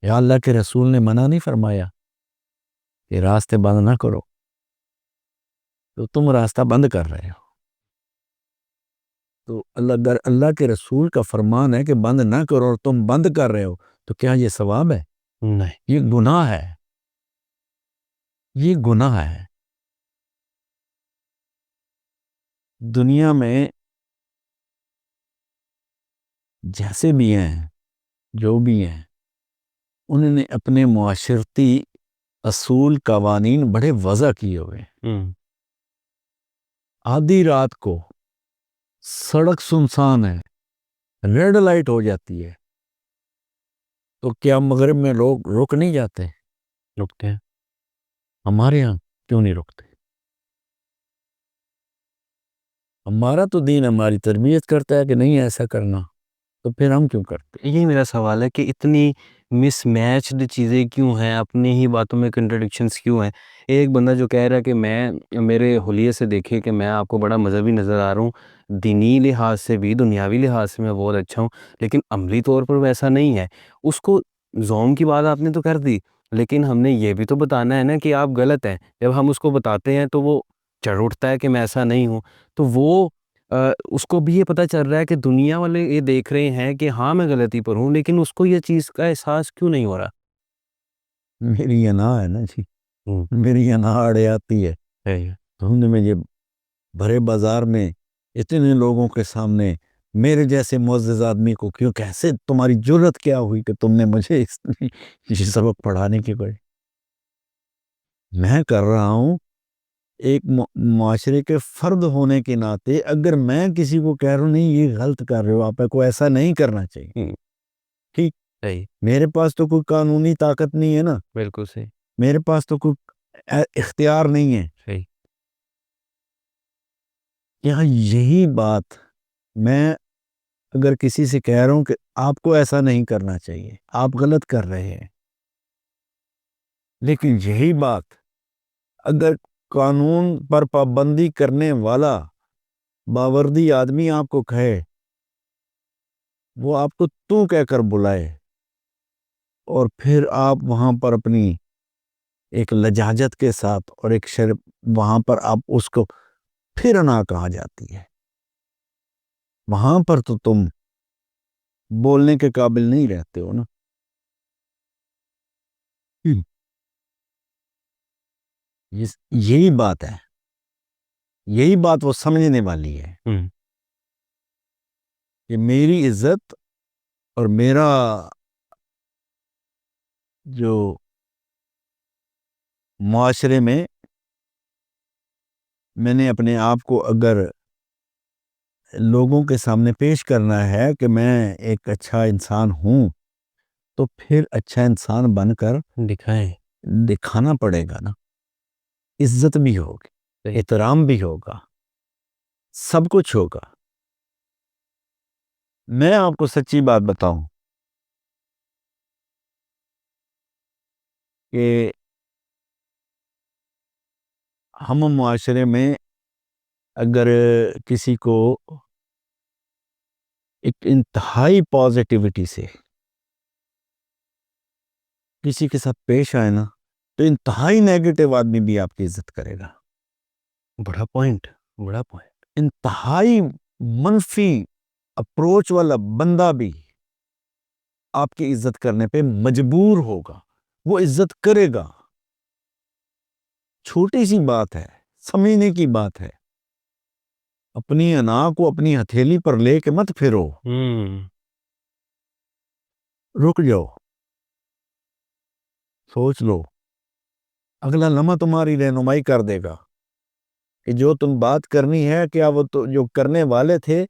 S1: یا اللہ کے رسول نے منع نہیں فرمایا کہ راستے بند نہ کرو، تو تم راستہ بند کر رہے ہو۔ تو اللہ کے رسول کا فرمان ہے کہ بند نہ کرو اور تم بند کر رہے ہو، تو کیا یہ ثواب ہے؟
S2: نہیں،
S1: یہ گناہ ہے، یہ گناہ ہے۔ دنیا میں جیسے بھی ہیں، جو بھی ہیں، انہوں نے اپنے معاشرتی اصول قوانین بڑے وضع کیے ہوئے ہیں۔ آدھی رات کو سڑک سنسان ہے، ریڈ لائٹ ہو جاتی ہے، تو کیا مغرب میں لوگ رک نہیں جاتے؟
S2: رکتے ہیں،
S1: ہمارے ہاں کیوں نہیں رکتے؟ ہمارا تو دین ہماری تربیت کرتا ہے کہ نہیں ایسا کرنا، تو پھر ہم کیوں کرتے؟
S2: یہی میرا سوال ہے کہ اتنی مس میچڈ چیزیں کیوں ہیں، اپنی ہی باتوں میں کنٹرڈکشنز کیوں ہیں؟ ایک بندہ جو کہہ رہا ہے کہ میں میرے حلیے سے دیکھے کہ میں آپ کو بڑا مذہبی نظر آ رہا ہوں، دینی لحاظ سے بھی دنیاوی لحاظ سے میں بہت اچھا ہوں، لیکن عملی طور پر ویسا نہیں ہے۔ اس کو زوم کی بات آپ نے تو کر دی، لیکن ہم نے یہ بھی تو بتانا ہے نا کہ آپ غلط ہیں۔ جب ہم اس کو بتاتے ہیں تو وہ چڑھ اٹھتا ہے کہ میں ایسا نہیں ہوں، تو وہ اس کو بھی یہ پتہ چل رہا ہے کہ دنیا والے یہ دیکھ رہے ہیں کہ ہاں میں غلطی پر ہوں، لیکن اس کو یہ چیز کا احساس کیوں نہیں ہو رہا؟
S1: میری انا ہے نا جی، میری انا اڑے آتی ہے۔ تم نے مجھے بھرے بازار میں اتنے لوگوں کے سامنے میرے جیسے معزز آدمی کو کیوں، کیسے تمہاری جرت کیا ہوئی کہ تم نے مجھے یہ سبق پڑھانے کی کوئی؟ میں کر رہا ہوں ایک معاشرے کے فرد ہونے کے ناطے، اگر میں کسی کو کہہ رہا ہوں نہیں یہ غلط کر رہے ہو، آپ کو ایسا نہیں کرنا چاہیے، ٹھیک،
S2: صحیح،
S1: میرے پاس تو کوئی قانونی طاقت نہیں ہے نا،
S2: بالکل صحیح،
S1: میرے پاس تو کوئی اختیار نہیں ہے۔
S2: صحیح،
S1: یہاں یہی بات میں اگر کسی سے کہہ رہا ہوں کہ آپ کو ایسا نہیں کرنا چاہیے، آپ غلط کر رہے ہیں، لیکن یہی بات اگر قانون پر پابندی کرنے والا باوردی آدمی آپ کو کہے، وہ آپ کو تو کہہ کر بلائے، اور پھر آپ وہاں پر اپنی ایک لجاجت کے ساتھ اور ایک شرم، وہاں پر آپ اس کو پھر انا کہا جاتی ہے، وہاں پر تو تم بولنے کے قابل نہیں رہتے ہو نا. یہی بات ہے, یہی بات وہ سمجھنے والی ہے کہ میری عزت اور میرا جو معاشرے میں نے اپنے آپ کو اگر لوگوں کے سامنے پیش کرنا ہے کہ میں ایک اچھا انسان ہوں, تو پھر اچھا انسان بن کر دکھانا پڑے گا نا. عزت بھی ہوگی, احترام بھی ہوگا, سب کچھ ہوگا. میں آپ کو سچی بات بتاؤں کہ ہم معاشرے میں اگر کسی کو ایک انتہائی پازیٹیوٹی سے کسی کے ساتھ پیش آئے نا, تو انتہائی نیگیٹو آدمی بھی آپ کی عزت کرے گا.
S2: بڑا پوائنٹ.
S1: انتہائی منفی اپروچ والا بندہ بھی آپ کی عزت کرنے پہ مجبور ہوگا, وہ عزت کرے گا. چھوٹی سی بات ہے, سمجھنے کی بات ہے. اپنی انا کو اپنی ہتھیلی پر لے کے مت پھرو, رک جاؤ, سوچ لو. اگلا لمحہ تمہاری رہنمائی کر دے گا کہ جو تم بات کرنی ہے, کیا وہ تو جو کرنے والے تھے,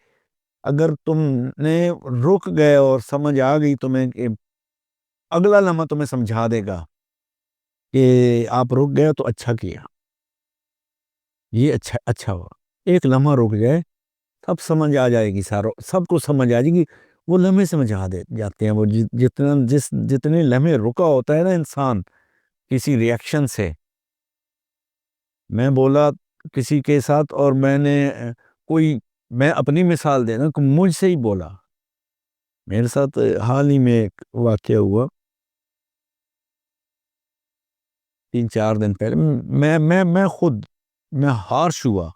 S1: اگر تم نے رک گئے اور سمجھ آ گئی تمہیں, کہ اگلا لمحہ تمہیں سمجھا دے گا کہ آپ رک گئے تو اچھا کیا, یہ اچھا ہوا. ایک لمحہ رک گئے, سب سمجھ آ جائے گی, سب کو سمجھ آ جائے گی. وہ لمحے سمجھا جاتے ہیں. وہ جتنے لمحے رکا ہوتا ہے نا انسان کسی ریاکشن سے. میں بولا کسی کے ساتھ, اور میں اپنی مثال دینا کہ مجھ سے ہی بولا. میرے ساتھ حال ہی میں ایک واقعہ ہوا 3-4 دن پہلے. میں خود ہارش ہوا,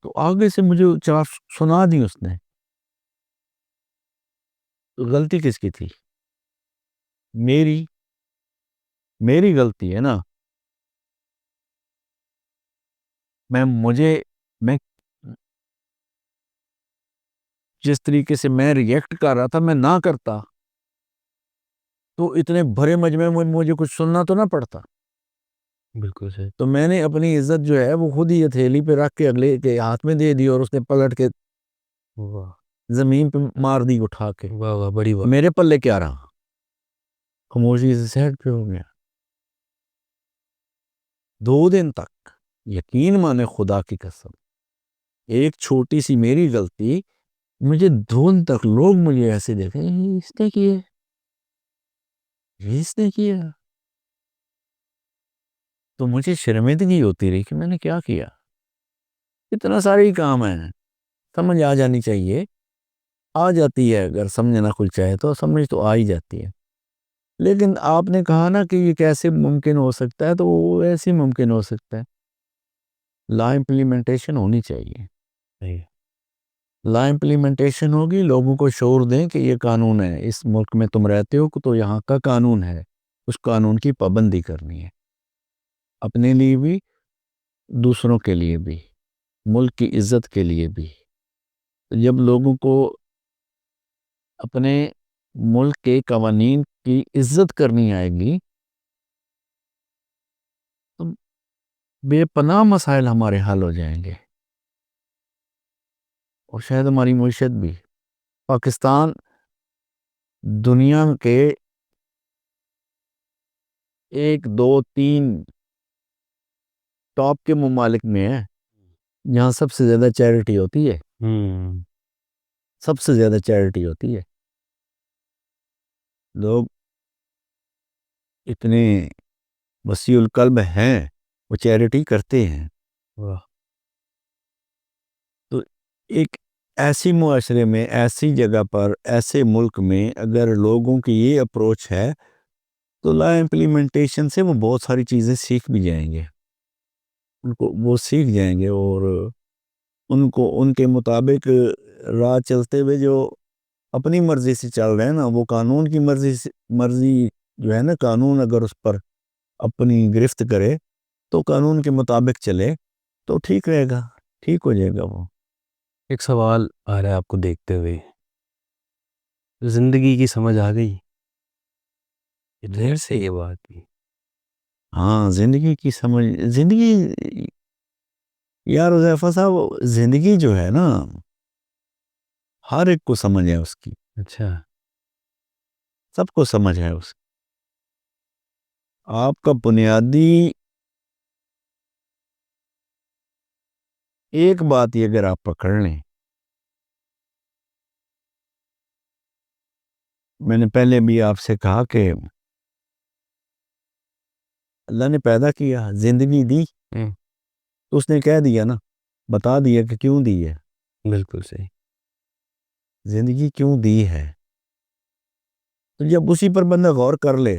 S1: تو آگے سے مجھے 4 سنا دی اس نے. غلطی کس کی تھی؟ میری غلطی ہے نا. میں جس طریقے سے میں ریئیکٹ کر رہا تھا, میں نہ کرتا تو اتنے بھرے مجمع میں مجھے کچھ سننا تو نہ پڑتا.
S2: بالکل صحیح.
S1: تو میں نے اپنی عزت جو ہے وہ خود ہی ہتھیلی پہ رکھ کے اگلے کے ہاتھ میں دے دی, اور اس نے پکڑ کے زمین پہ مار دی اٹھا کے.
S2: بڑی بات.
S1: میرے پلے کیا رہا, خاموشی سے سیٹ پہ ہو گیا. 2 دن تک یقین مانے خدا کی قسم, ایک چھوٹی سی میری غلطی, مجھے 2 دن تک لوگ مجھے ایسے دیکھیں, اس نے کیا. تو مجھے شرمندگی ہوتی رہی کہ میں نے کیا کیا. اتنا سارے کام ہیں, سمجھ آ جانی چاہیے, آ جاتی ہے. اگر سمجھنا کچھ چاہے تو سمجھ تو آ ہی جاتی ہے. لیکن آپ نے کہا نا کہ یہ کیسے ممکن ہو سکتا ہے, تو وہ ایسے ممکن ہو سکتا ہے. لا امپلیمنٹیشن ہونی چاہیے. لا امپلیمنٹیشن ہوگی, لوگوں کو شعور دیں کہ یہ قانون ہے, اس ملک میں تم رہتے ہو تو یہاں کا قانون ہے, اس قانون کی پابندی کرنی ہے, اپنے لیے بھی, دوسروں کے لیے بھی, ملک کی عزت کے لیے بھی. جب لوگوں کو اپنے ملک کے قوانین کی عزت کرنی آئے گی, تو بے پناہ مسائل ہمارے حل ہو جائیں گے, اور شاید ہماری معیشت بھی. پاکستان دنیا کے 1 2 3 ٹاپ کے ممالک میں ہے جہاں سب سے زیادہ چیریٹی ہوتی ہے. سب سے زیادہ چیریٹی ہوتی ہے. لوگ اتنے وسیع القلب ہیں, وہ چیریٹی کرتے ہیں. تو ایک ایسی معاشرے میں, ایسی جگہ پر, ایسے ملک میں اگر لوگوں کی یہ اپروچ ہے, تو لا امپلیمنٹیشن سے وہ بہت ساری چیزیں سیکھ بھی جائیں گے. وہ سیکھ جائیں گے, اور ان کے مطابق راہ چلتے ہوئے جو اپنی مرضی سے چل رہے ہیں نا، وہ قانون کی مرضی جو ہے نا، قانون اگر اس پر اپنی گرفت کرے تو قانون کے مطابق چلے تو ٹھیک رہے گا، ٹھیک ہو جائے گا وہ۔
S2: ایک سوال آ رہا ہے آپ کو دیکھتے ہوئے، زندگی کی سمجھ آ گئی؟ دیر سے یہ بات بھی
S1: ہاں، زندگی کی سمجھ، زندگی یار حذیفہ صاحب، زندگی جو ہے نا ہر ایک کو سمجھ ہے اس کی،
S2: اچھا
S1: سب کو سمجھ ہے اس کی۔ آپ کا بنیادی ایک بات یہ اگر آپ پکڑ لیں، میں نے پہلے بھی آپ سے کہا کہ اللہ نے پیدا کیا، زندگی دی تو اس نے کہہ دیا نا، بتا دیا کہ کیوں دی ہے،
S2: بالکل صحیح۔
S1: زندگی کیوں دی ہے، تو جب اسی پر بندہ غور کر لے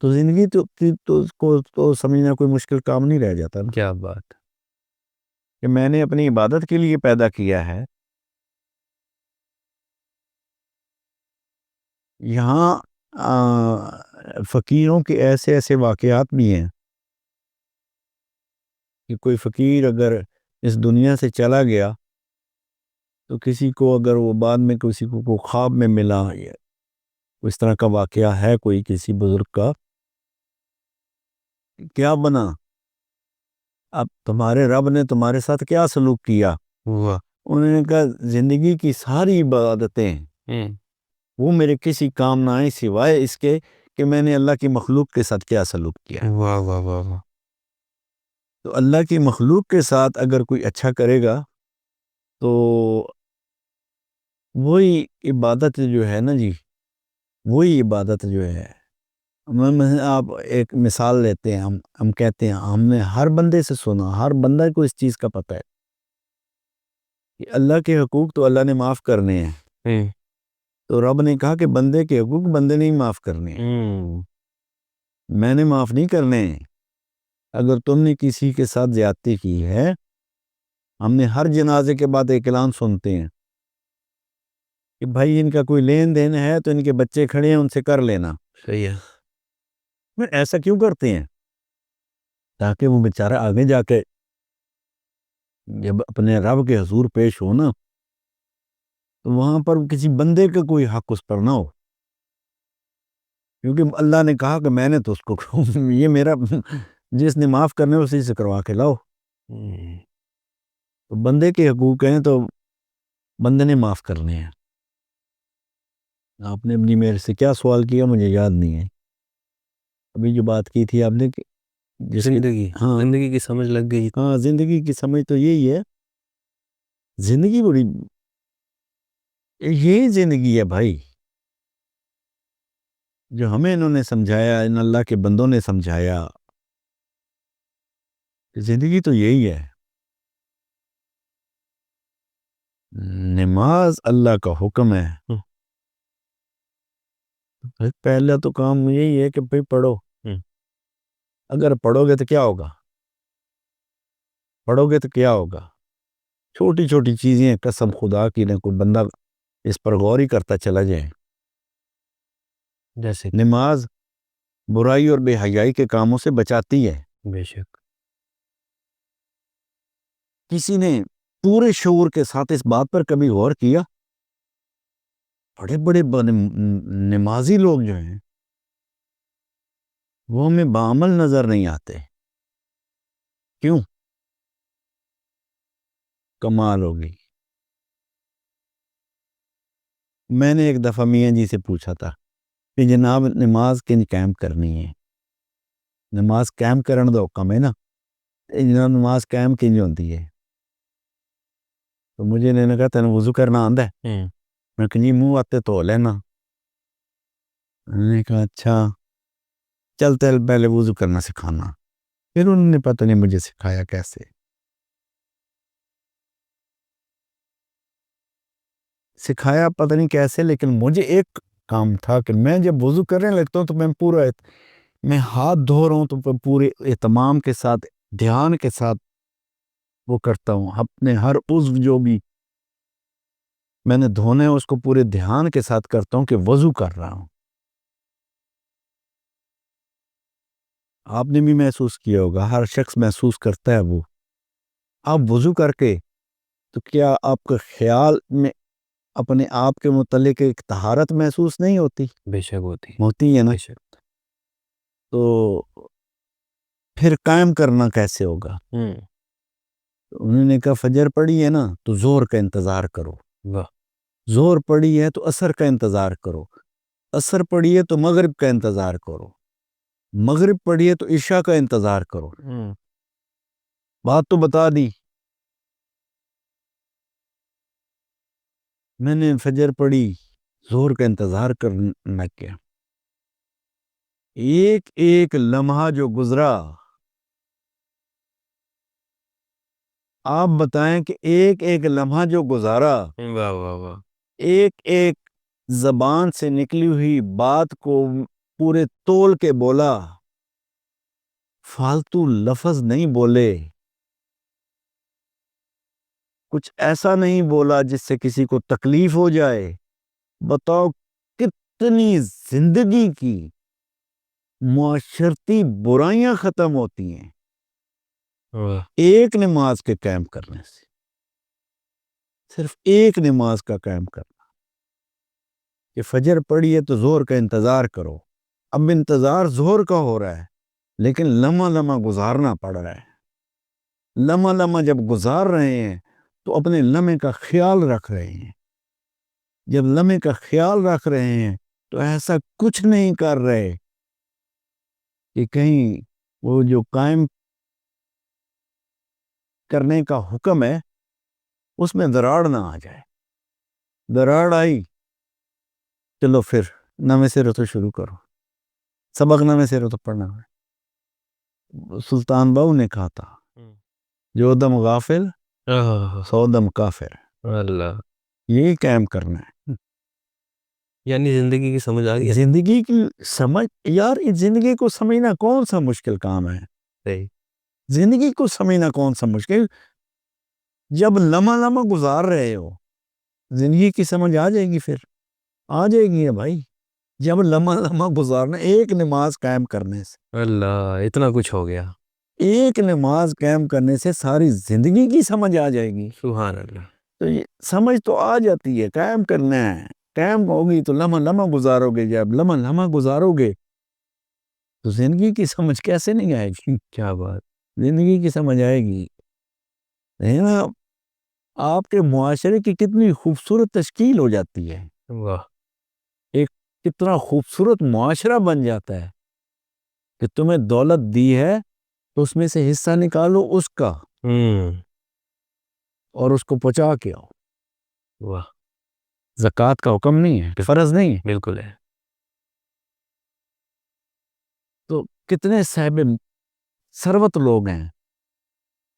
S1: تو زندگی تو اس کو تو سمجھنا کوئی مشکل کام نہیں رہ جاتا نا،
S2: کیا بات،
S1: کہ میں نے اپنی عبادت کے لیے پیدا کیا ہے۔ یہاں فقیروں کے ایسے ایسے واقعات بھی ہیں کہ کوئی فقیر اگر اس دنیا سے چلا گیا تو کسی کو اگر وہ بعد میں کسی کو خواب میں ملا، یا اس طرح کا واقعہ ہے کوئی کسی بزرگ کا، کیا بنا، اب تمہارے رب نے تمہارے ساتھ کیا سلوک کیا؟ انہوں نے کہا زندگی کی ساری عبادتیں وہ میرے کسی کام نہ آئیں سوائے اس کے کہ میں نے اللہ کی مخلوق کے ساتھ کیا سلوک کیا۔
S2: واہ واہ واہ واہ،
S1: تو اللہ کی مخلوق کے ساتھ اگر کوئی اچھا کرے گا تو وہی عبادت جو ہے نا جی، وہی عبادت جو ہے، آپ ایک مثال لیتے ہیں، ہم کہتے ہیں، ہم نے ہر بندے سے سنا، ہر بندہ کو اس چیز کا پتہ ہے کہ اللہ کے حقوق تو اللہ نے معاف کرنے ہیں، تو رب نے کہا کہ بندے کے حقوق بندے نہیں معاف کرنے ہیں، میں نے معاف نہیں کرنے ہیں۔ اگر تم نے کسی کے ساتھ زیادتی کی ہے، ہم نے ہر جنازے کے بعد ایک اعلان سنتے ہیں کہ بھائی ان کا کوئی لین دین ہے تو ان کے بچے کھڑے ہیں، ان سے کر لینا۔
S2: صحیح ہے،
S1: پھر ایسا کیوں کرتے ہیں؟ تاکہ وہ بیچارہ آگے جا کے جب اپنے رب کے حضور پیش ہو نا، تو وہاں پر کسی بندے کا کوئی حق اس پر نہ ہو، کیونکہ اللہ نے کہا کہ میں نے تو اس کو یہ میرا جس نے معاف کرنے اسی سے کروا کے لاؤ، تو بندے کے حقوق ہیں تو بندے نے معاف کرنے ہیں۔ آپ نے اپنی میرے سے کیا سوال کیا مجھے یاد نہیں ہے، ابھی جو بات کی تھی آپ نے کہ
S2: زندگی،
S1: ہاں
S2: زندگی کی سمجھ لگ گئی۔
S1: ہاں، زندگی کی سمجھ تو یہی ہے، زندگی بڑی، یہی زندگی ہے بھائی جو ہمیں انہوں نے سمجھایا، ان اللہ کے بندوں نے سمجھایا، زندگی تو یہی ہے۔ نماز اللہ کا حکم ہے، پہلا تو کام یہی ہے کہ بھائی پڑھو، اگر پڑھو گے تو کیا ہوگا، پڑھو گے تو کیا ہوگا، چھوٹی چھوٹی چیزیں قسم خدا کی نہ کوئی بندہ اس پر غور ہی کرتا چلا جائے۔
S2: جیسے
S1: نماز برائی اور بے حیائی کے کاموں سے بچاتی ہے۔
S2: بے شک،
S1: کسی نے پورے شعور کے ساتھ اس بات پر کبھی غور کیا؟ بڑے بڑے نمازی لوگ جو ہیں وہ ہمیں بعمل نظر نہیں آتے، کیوں؟ کمال ہوگی۔ میں نے ایک دفعہ میاں جی سے پوچھا تھا کہ جناب نماز کنج قائم کرنی ہے، نماز قائم کرن دا حکم ہے نا، جناب نماز قائم کنج ہوتی ہے؟ تو مجھے نے کہا تینوں وضو کرنا آندا ہے؟ میں کہ جی منہ آتے تو لینا۔ انہوں نے کہا اچھا چلتے پہلے وضو کرنا سکھانا، پھر انہوں نے پتہ نہیں مجھے سکھایا کیسے، سکھایا پتہ نہیں کیسے، لیکن مجھے ایک کام تھا کہ میں جب وضو کرنے لگتا ہوں تو میں پورا میں ہاتھ دھو رہا ہوں تو پورے اہتمام کے ساتھ دھیان کے ساتھ وہ کرتا ہوں، اپنے ہر عضو جو بھی میں نے دھونے اس کو پورے دھیان کے ساتھ کرتا ہوں کہ وضو کر رہا ہوں. آپ نے بھی محسوس کیا ہوگا، ہر شخص محسوس کرتا ہے. وہ آپ وضو کر کے تو کیا آپ کے خیال میں اپنے آپ کے متعلق ایک طہارت محسوس نہیں ہوتی؟
S2: بے شک ہوتی
S1: ہوتی ہے نا.
S2: بے شک.
S1: تو پھر قائم کرنا کیسے ہوگا؟ انہوں نے کہا فجر پڑی ہے نا تو زور کا انتظار کرو،
S2: واہ.
S1: زور پڑی ہے تو عصر کا انتظار کرو، عصر پڑی ہے تو مغرب کا انتظار کرو، مغرب پڑی ہے تو عشاء کا انتظار کرو. بات تو بتا دی. میں نے فجر پڑی، زور کا انتظار کرنا کیا. ایک ایک لمحہ جو گزرا، آپ بتائیں کہ ایک ایک لمحہ جو گزارا،
S2: واہ واہ واہ.
S1: ایک ایک زبان سے نکلی ہوئی بات کو پورے تول کے بولا، فالتو لفظ نہیں بولے، کچھ ایسا نہیں بولا جس سے کسی کو تکلیف ہو جائے. بتاؤ کتنی زندگی کی معاشرتی برائیاں ختم ہوتی ہیں
S2: واہ.
S1: ایک نماز کے قائم کرنے سے. صرف ایک نماز کا قائم کرنا کہ فجر پڑی ہے تو زور کا انتظار کرو. اب انتظار زور کا ہو رہا ہے لیکن لمحہ لمحہ گزارنا پڑ رہا ہے. لمحہ لمحہ جب گزار رہے ہیں تو اپنے لمحے کا خیال رکھ رہے ہیں. جب لمحے کا خیال رکھ رہے ہیں تو ایسا کچھ نہیں کر رہے کہ کہیں وہ جو قائم کرنے کا حکم ہے اس میں دراڑ نہ آ جائے. دراڑ آئی، چلو پھر نویں سرے تو شروع کرو، سبق نویں سرے تو پڑھنا ہے. سلطان باؤ نے کہا تھا جو دم غافل سو دم کافر.
S2: اللہ.
S1: یہی قائم کرنا ہے.
S2: یعنی زندگی کی سمجھ آ گئی.
S1: زندگی کی سمجھ یار، اس زندگی کو سمجھنا کون سا مشکل کام ہے؟
S2: صحیح.
S1: زندگی کو سمجھنا کون سا مشکل؟ جب لمحہ لمحہ گزار رہے ہو زندگی کی سمجھ آ جائے گی. پھر آ جائے گی ہے بھائی. جب لمحہ لمحہ گزارنا، ایک نماز قائم کرنے سے،
S2: اللہ اتنا کچھ ہو گیا.
S1: ایک نماز قائم کرنے سے ساری زندگی کی سمجھ آ جائے گی.
S2: سبحان اللہ.
S1: تو یہ سمجھ تو آ جاتی ہے، قائم کرنا ہے. قائم ہوگی تو لمحہ لمحہ گزارو گے. جب لمحہ لمحہ گزارو گے تو زندگی کی سمجھ کیسے نہیں آئے گی؟
S2: کیا بات.
S1: زندگی کی سمجھ آئے گی. ہے نا؟ آپ کے معاشرے کی کتنی خوبصورت تشکیل ہو جاتی ہے.
S2: واہ.
S1: ایک کتنا خوبصورت معاشرہ بن جاتا ہے کہ تمہیں دولت دی ہے تو اس میں سے حصہ نکالو اس کا اور اس کو پہنچا کے آؤ.
S2: واہ.
S1: زکوٰۃ کا حکم نہیں ہے، فرض نہیں ہے.
S2: بالکل ہے.
S1: تو کتنے صاحب ثروت لوگ ہیں،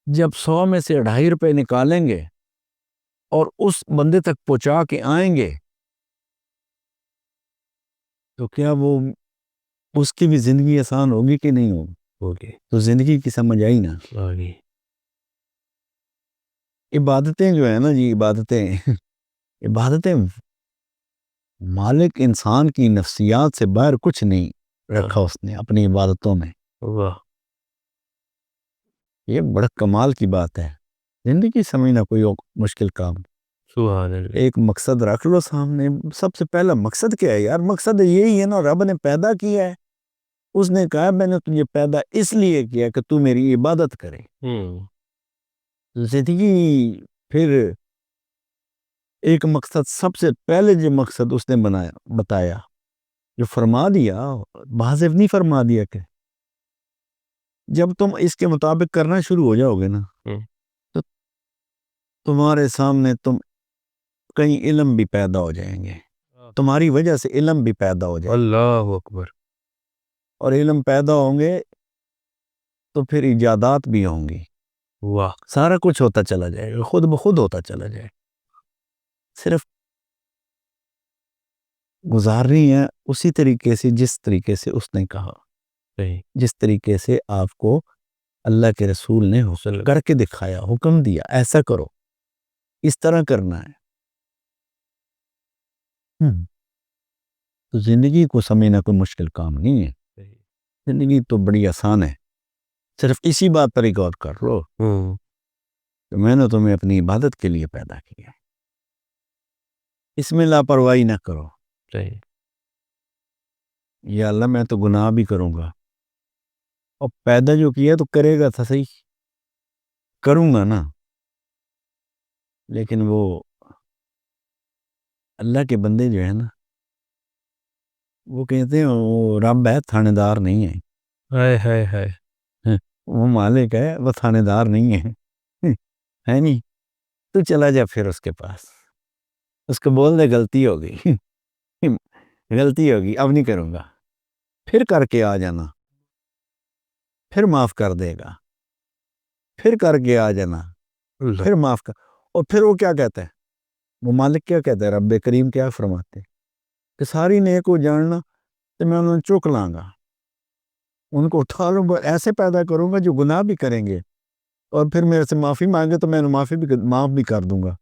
S1: جب 100 میں سے 2.5 روپے نکالیں گے اور اس بندے تک پہنچا کے آئیں گے تو کیا وہ اس کی بھی زندگی آسان ہوگی کہ نہیں ہوگی؟
S2: ہوگی.
S1: تو زندگی کی سمجھ آئی نا.
S2: آگے.
S1: عبادتیں جو ہیں نا جی، عبادتیں مالک انسان کی نفسیات سے باہر کچھ نہیں رکھا اس نے اپنی عبادتوں میں.
S2: واہ.
S1: یہ بڑا کمال کی بات ہے. زندگی سمجھنا کوئی مشکل کام.
S2: سبحان اللہ.
S1: ایک مقصد رکھ لو سامنے. سب سے پہلا مقصد کیا ہے یار؟ مقصد یہی ہے نا، رب نے پیدا کیا ہے. اس نے کہا میں نے تجھے پیدا اس لیے کیا کہ تو میری عبادت کرے. زندگی پھر ایک مقصد، سب سے پہلے جو مقصد اس نے بتایا، جو فرما دیا، واضح نہیں فرما دیا کہ جب تم اس کے مطابق کرنا شروع ہو جاؤ گے نا تو تمہارے سامنے کئی علم بھی پیدا ہو جائیں گے. تمہاری وجہ سے علم بھی پیدا ہو جائے.
S2: اللہ اکبر.
S1: اور علم پیدا ہوں گے تو پھر ایجادات بھی ہوں گی.
S2: واہ.
S1: سارا کچھ ہوتا چلا جائے گا، خود بخود ہوتا چلا جائے. صرف گزارنی ہے اسی طریقے سے جس طریقے سے اس نے کہا.
S2: صحیح.
S1: جس طریقے سے آپ کو اللہ کے رسول نے کر کے دکھایا، حکم دیا ایسا کرو، اس طرح کرنا ہے. تو زندگی کو سمجھنا کوئی مشکل کام نہیں ہے، زندگی تو بڑی آسان ہے، صرف اسی بات پر ہی غور کر لو کہ میں نے تمہیں اپنی عبادت کے لیے پیدا کیا، اس میں لاپرواہی نہ کرو۔ یا اللہ میں تو گناہ بھی کروں گا، اور پیدا جو کیا تو کرے گا تھا، صحیح کروں گا نا، لیکن وہ اللہ کے بندے جو ہے نا، وہ کہتے ہیں وہ رب ہے، تھانے دار نہیں ہے، وہ مالک ہے، وہ تھانے دار نہیں ہے نہیں، تو چلا جا پھر اس کے پاس، اس کو بول دے غلطی ہو گئی، غلطی ہوگی اب نہیں کروں گا، پھر کر کے آ جانا، پھر معاف کر دے گا، پھر کر کے آ جانا، پھر معاف کر۔ اور پھر وہ کیا کہتا ہے، وہ مالک کیا کہتا ہے، رب کریم کیا فرماتے ہیں کہ ساری نیک کو جاننا تو میں انہیں چک لاں گا، ان کو اٹھا لوں گا، ایسے پیدا کروں گا جو گناہ بھی کریں گے، اور پھر میرے سے معافی مانگے تو میں انہیں معاف بھی کر دوں گا۔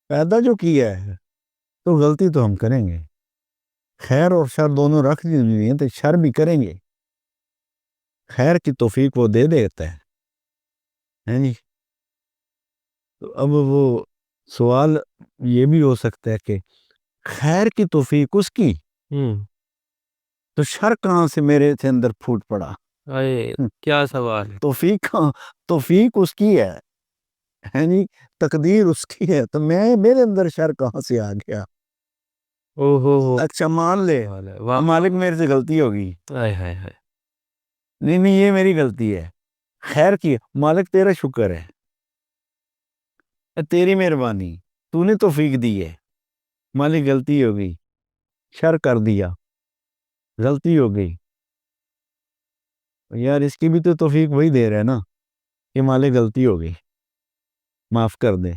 S1: پیدا جو کیا ہے تو غلطی تو ہم کریں گے، خیر اور شر دونوں رکھ دی ہوئی ہیں، تو شر بھی کریں گے، خیر کی توفیق وہ دے دیتا ہے جی۔ تو اب وہ سوال یہ بھی ہو سکتا ہے کہ خیر کی توفیق اس کی، تو شر کہاں سے میرے سے اندر پھوٹ پڑا؟
S2: کیا سوال ہے؟
S1: توفیق کہاں، توفیق اس کی ہے جی، تقدیر اس کی ہے، تو میرے اندر شر کہاں سے آ گیا؟ اچھا مان لے مالک میرے سے غلطی ہوگی، نہیں یہ میری غلطی ہے، خیر کی مالک تیرا شکر ہے، تیری مہربانی، تو نے توفیق دی ہے، مالک غلطی ہو گئی، شر کر دیا، غلطی ہو گئی، یار اس کی بھی تو توفیق وہی دے رہا ہے نا کہ مالک غلطی ہو گئی، معاف کر دے،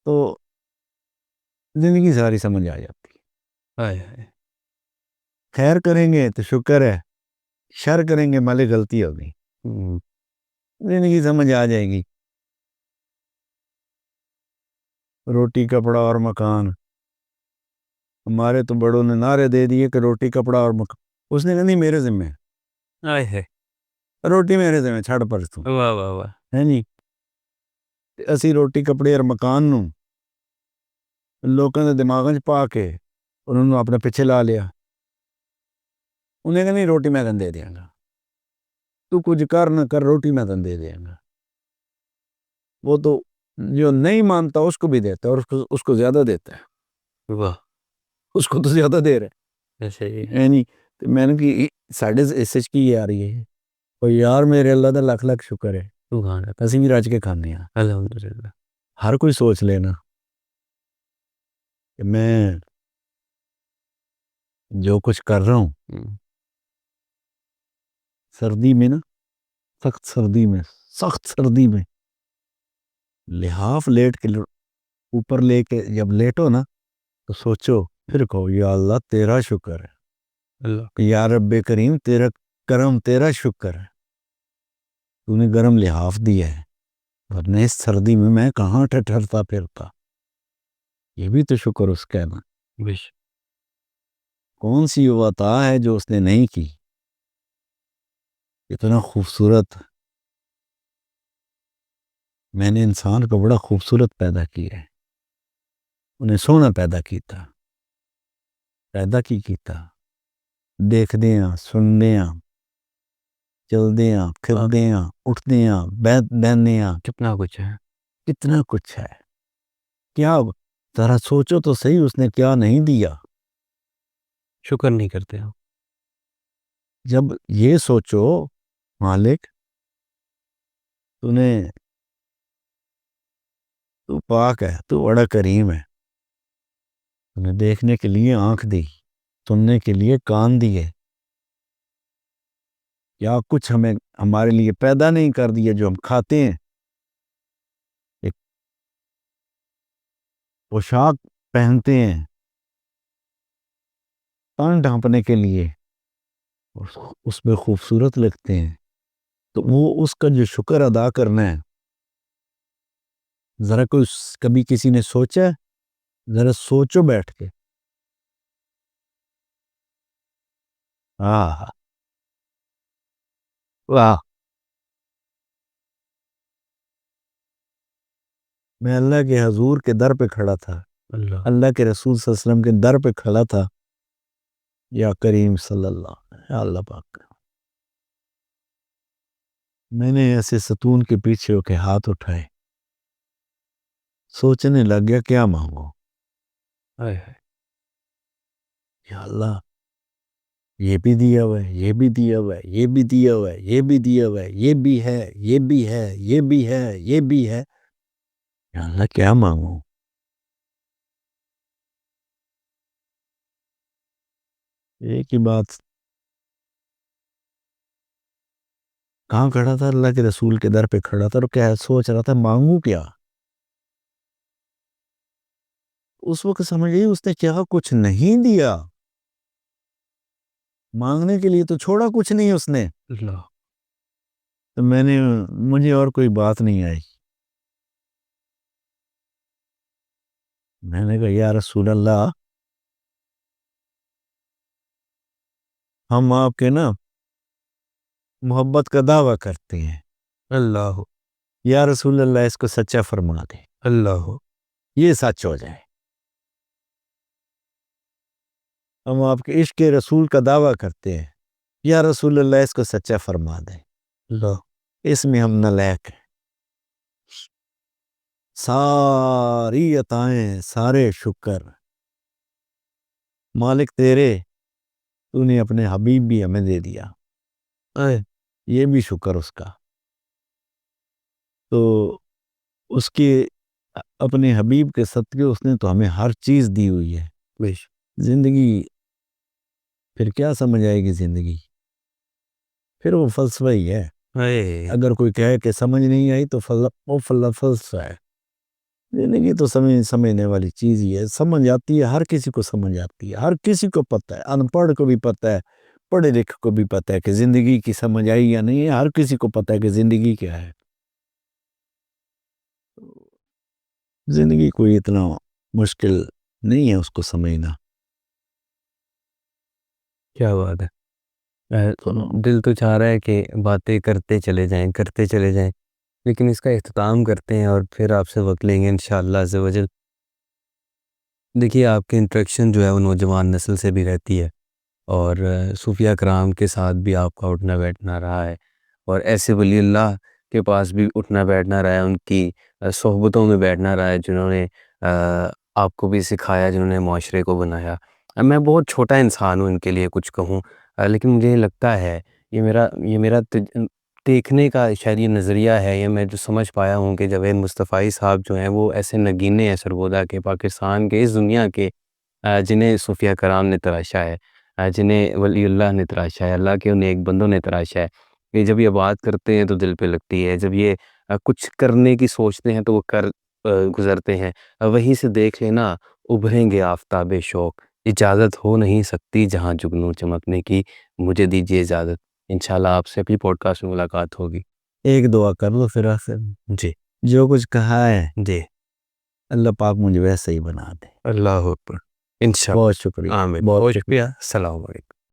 S1: تو زندگی ساری سمجھ آ جاتی۔ خیر کریں گے تو شکر ہے، شر کریں گے مالک غلطی ہو گئی، زندگی سمجھ آ جائے گی۔ روٹی کپڑا اور مکان، ہمارے تو بڑوں نے نعرے دے دیے کہ روٹی کپڑا اور مکان، اس نے کہا نہیں میرے ذمہ روٹی میرے ذمہ چھڑ پر تو ہے نہیں، اسی روٹی کپڑے اور مکان نوں لوکاں دے دماغاں چ پا کے انہوں نے اپنے پیچھے لا لیا، انہیں کہا نہیں روٹی میں تن دے دیاں گا، تو کچھ کر نہ کر روٹی میں تن دے دیاں گا۔ وہ تو جو نہیں مانتا اس کو بھی دیتا ہے، اور اس کو زیادہ دیتا ہے، اس کو تو زیادہ دے رہا ہے نہیں۔ تو میں نے کہ ساڑھے سچ کی یہ آ رہی ہے، اور یار میرے اللہ دا لاکھ لاکھ شکر ہے، اسی بھی راج کے کھانے ہیں الحمدللہ۔ ہر کوئی سوچ لینا کہ میں جو کچھ کر رہا ہوں، سردی میں نا، سخت سردی میں لحاف لیٹ کے اوپر لے کے جب لیٹو نا تو سوچو، پھر کہو یا اللہ تیرا شکر ہے، یا رب کریم تیرا کرم، تیرا شکر ہے، تو نے گرم لحاف دیا ہے، ورنہ اس سردی میں کہاں ٹھہرتا پھرتا۔ یہ بھی تو شکر اس کا ہے نا۔ کون سی وہ عطا ہے جو اس نے نہیں کی؟ اتنا خوبصورت میں نے انسان کو بڑا خوبصورت پیدا کیا ہے، انہیں سونا پیدا کیتا، کیتا، دیکھ دیاں، سن دیاں، چل دیاں، پھر دیاں، اٹھ دیاں، بہن دیاں،
S2: کتنا کچھ ہے،
S1: کتنا کچھ ہے۔ کیا ذرا سوچو تو صحیح، اس نے کیا نہیں دیا؟
S2: شکر نہیں کرتے ہو۔
S1: جب یہ سوچو مالک تو پاک ہے، تو بڑا کریم ہے، انہیں دیکھنے کے لیے آنکھ دی، سننے کے لیے کان دیے، کیا کچھ ہمارے لیے پیدا نہیں کر دیا جو ہم کھاتے ہیں، ایک پوشاک پہنتے ہیں تن ڈھانپنے کے لیے، اس میں خوبصورت لگتے ہیں، تو وہ اس کا جو شکر ادا کرنا ہے، ذرا کبھی کسی نے سوچا ہے ذرا سوچو بیٹھ کے. ہاں واہ. میں اللہ کے حضور کے در پہ کھڑا تھا, اللہ کے رسول صلی اللہ علیہ وسلم کے در پہ کھڑا تھا. یا کریم صلی اللہ, یا اللہ پاک, میں نے ایسے ستون کے پیچھے ہو کے ہاتھ اٹھائے, سوچنے لگ گیا کیا مانگو. یا اللہ یہ بھی دیا ہوا ہے, یہ بھی دیا ہوا ہے, یہ بھی دیا ہوا ہے, یہ بھی دیا ہوا ہے, یہ بھی ہے, یہ بھی ہے, یہ بھی ہے, یہ بھی ہے. یا اللہ کیا مانگو. ایک ہی بات, کہاں کھڑا تھا؟ اللہ کے رسول کے در پہ کھڑا تھا, اور کیا سوچ رہا تھا مانگو کیا. اس وقت سمجھئے اس نے کیا کچھ نہیں دیا, مانگنے کے لیے تو چھوڑا کچھ نہیں اس نے. تو مجھے اور کوئی بات نہیں آئی. میں نے کہا یا رسول اللہ, ہم آپ کے نا محبت کا دعویٰ کرتے ہیں. اللہ, یا رسول اللہ اس کو سچا فرما دے, اللہ یہ سچ ہو جائے. ہم آپ کے عشق رسول کا دعویٰ کرتے ہیں, یا رسول اللہ اس کو سچا فرما دے. اللہ, اس میں ہم نالائق ہیں. ساری عطائیں, سارے شکر مالک تیرے, تو نے اپنے حبیب بھی ہمیں دے دیا, یہ بھی شکر اس کا. تو اس کے اپنے حبیب کے صدقے اس نے تو ہمیں ہر چیز دی ہوئی ہے. زندگی پھر کیا سمجھ آئے گی زندگی, پھر وہ فلسفہ ہی ہے. اگر کوئی کہے کہ سمجھ نہیں آئی تو وہ فلسفہ ہے. زندگی تو سمجھنے والی چیز ہی ہے. سمجھ آتی ہے, ہر کسی کو سمجھ آتی ہے, ہر کسی کو پتہ ہے, ان پڑھ کو بھی پتہ ہے, پڑھے لکھے کو بھی پتہ ہے کہ زندگی کی سمجھ آئی یا نہیں ہے. ہر کسی کو پتہ ہے کہ زندگی کیا ہے. زندگی کوئی اتنا مشکل نہیں ہے اس کو سمجھنا.
S2: کیا بات ہے. دل تو چاہ رہا ہے کہ باتیں کرتے چلے جائیں, لیکن اس کا اختتام کرتے ہیں اور پھر آپ سے وقت لیں گے انشاءاللہ عز و جل. دیکھیے آپ کی انٹریکشن جو ہے وہ نوجوان نسل سے بھی رہتی ہے, اور صوفیہ کرام کے ساتھ بھی آپ کا اٹھنا بیٹھنا رہا ہے, اور ایسے ولی اللہ کے پاس بھی اٹھنا بیٹھنا رہا ہے, ان کی صحبتوں میں بیٹھنا رہا ہے, جنہوں نے آپ کو بھی سکھایا, جنہوں نے معاشرے کو بنایا. میں بہت چھوٹا انسان ہوں ان کے لیے کچھ کہوں, لیکن مجھے لگتا ہے یہ میرا دیکھنے کا شاید یہ نظریہ ہے, یہ میں جو سمجھ پایا ہوں کہ جاوید مصطفی صاحب جو ہیں وہ ایسے نگینے ہیں سربودہ کے, پاکستان کے, اس دنیا کے, جنہیں صوفیہ کرام نے تراشا ہے, جنہیں ولی اللہ نے تراشا ہے, اللہ کے ان ایک بندوں نے تراشا ہے. یہ جب یہ بات کرتے ہیں تو دل پہ لگتی ہے, جب یہ کچھ کرنے کی سوچتے ہیں تو وہ کر گزرتے ہیں. وہیں سے دیکھ لینا ابھریں گے آفتاب شوق, اجازت ہو نہیں سکتی جہاں جگنو چمکنے کی, مجھے دیجیے اجازت. انشاءاللہ آپ سے اپنی پوڈ کاسٹ میں ملاقات ہوگی.
S1: ایک دعا کر لو پھر آخر.
S2: جی,
S1: جو کچھ کہا ہے
S2: جی,
S1: اللہ پاک مجھے ویسے ہی بنا دے.
S2: اللہ اکبر. انشاءاللہ.
S1: بہت شکریہ.
S2: آمین.
S1: بہت
S2: بہت شکریہ. السلام علیکم.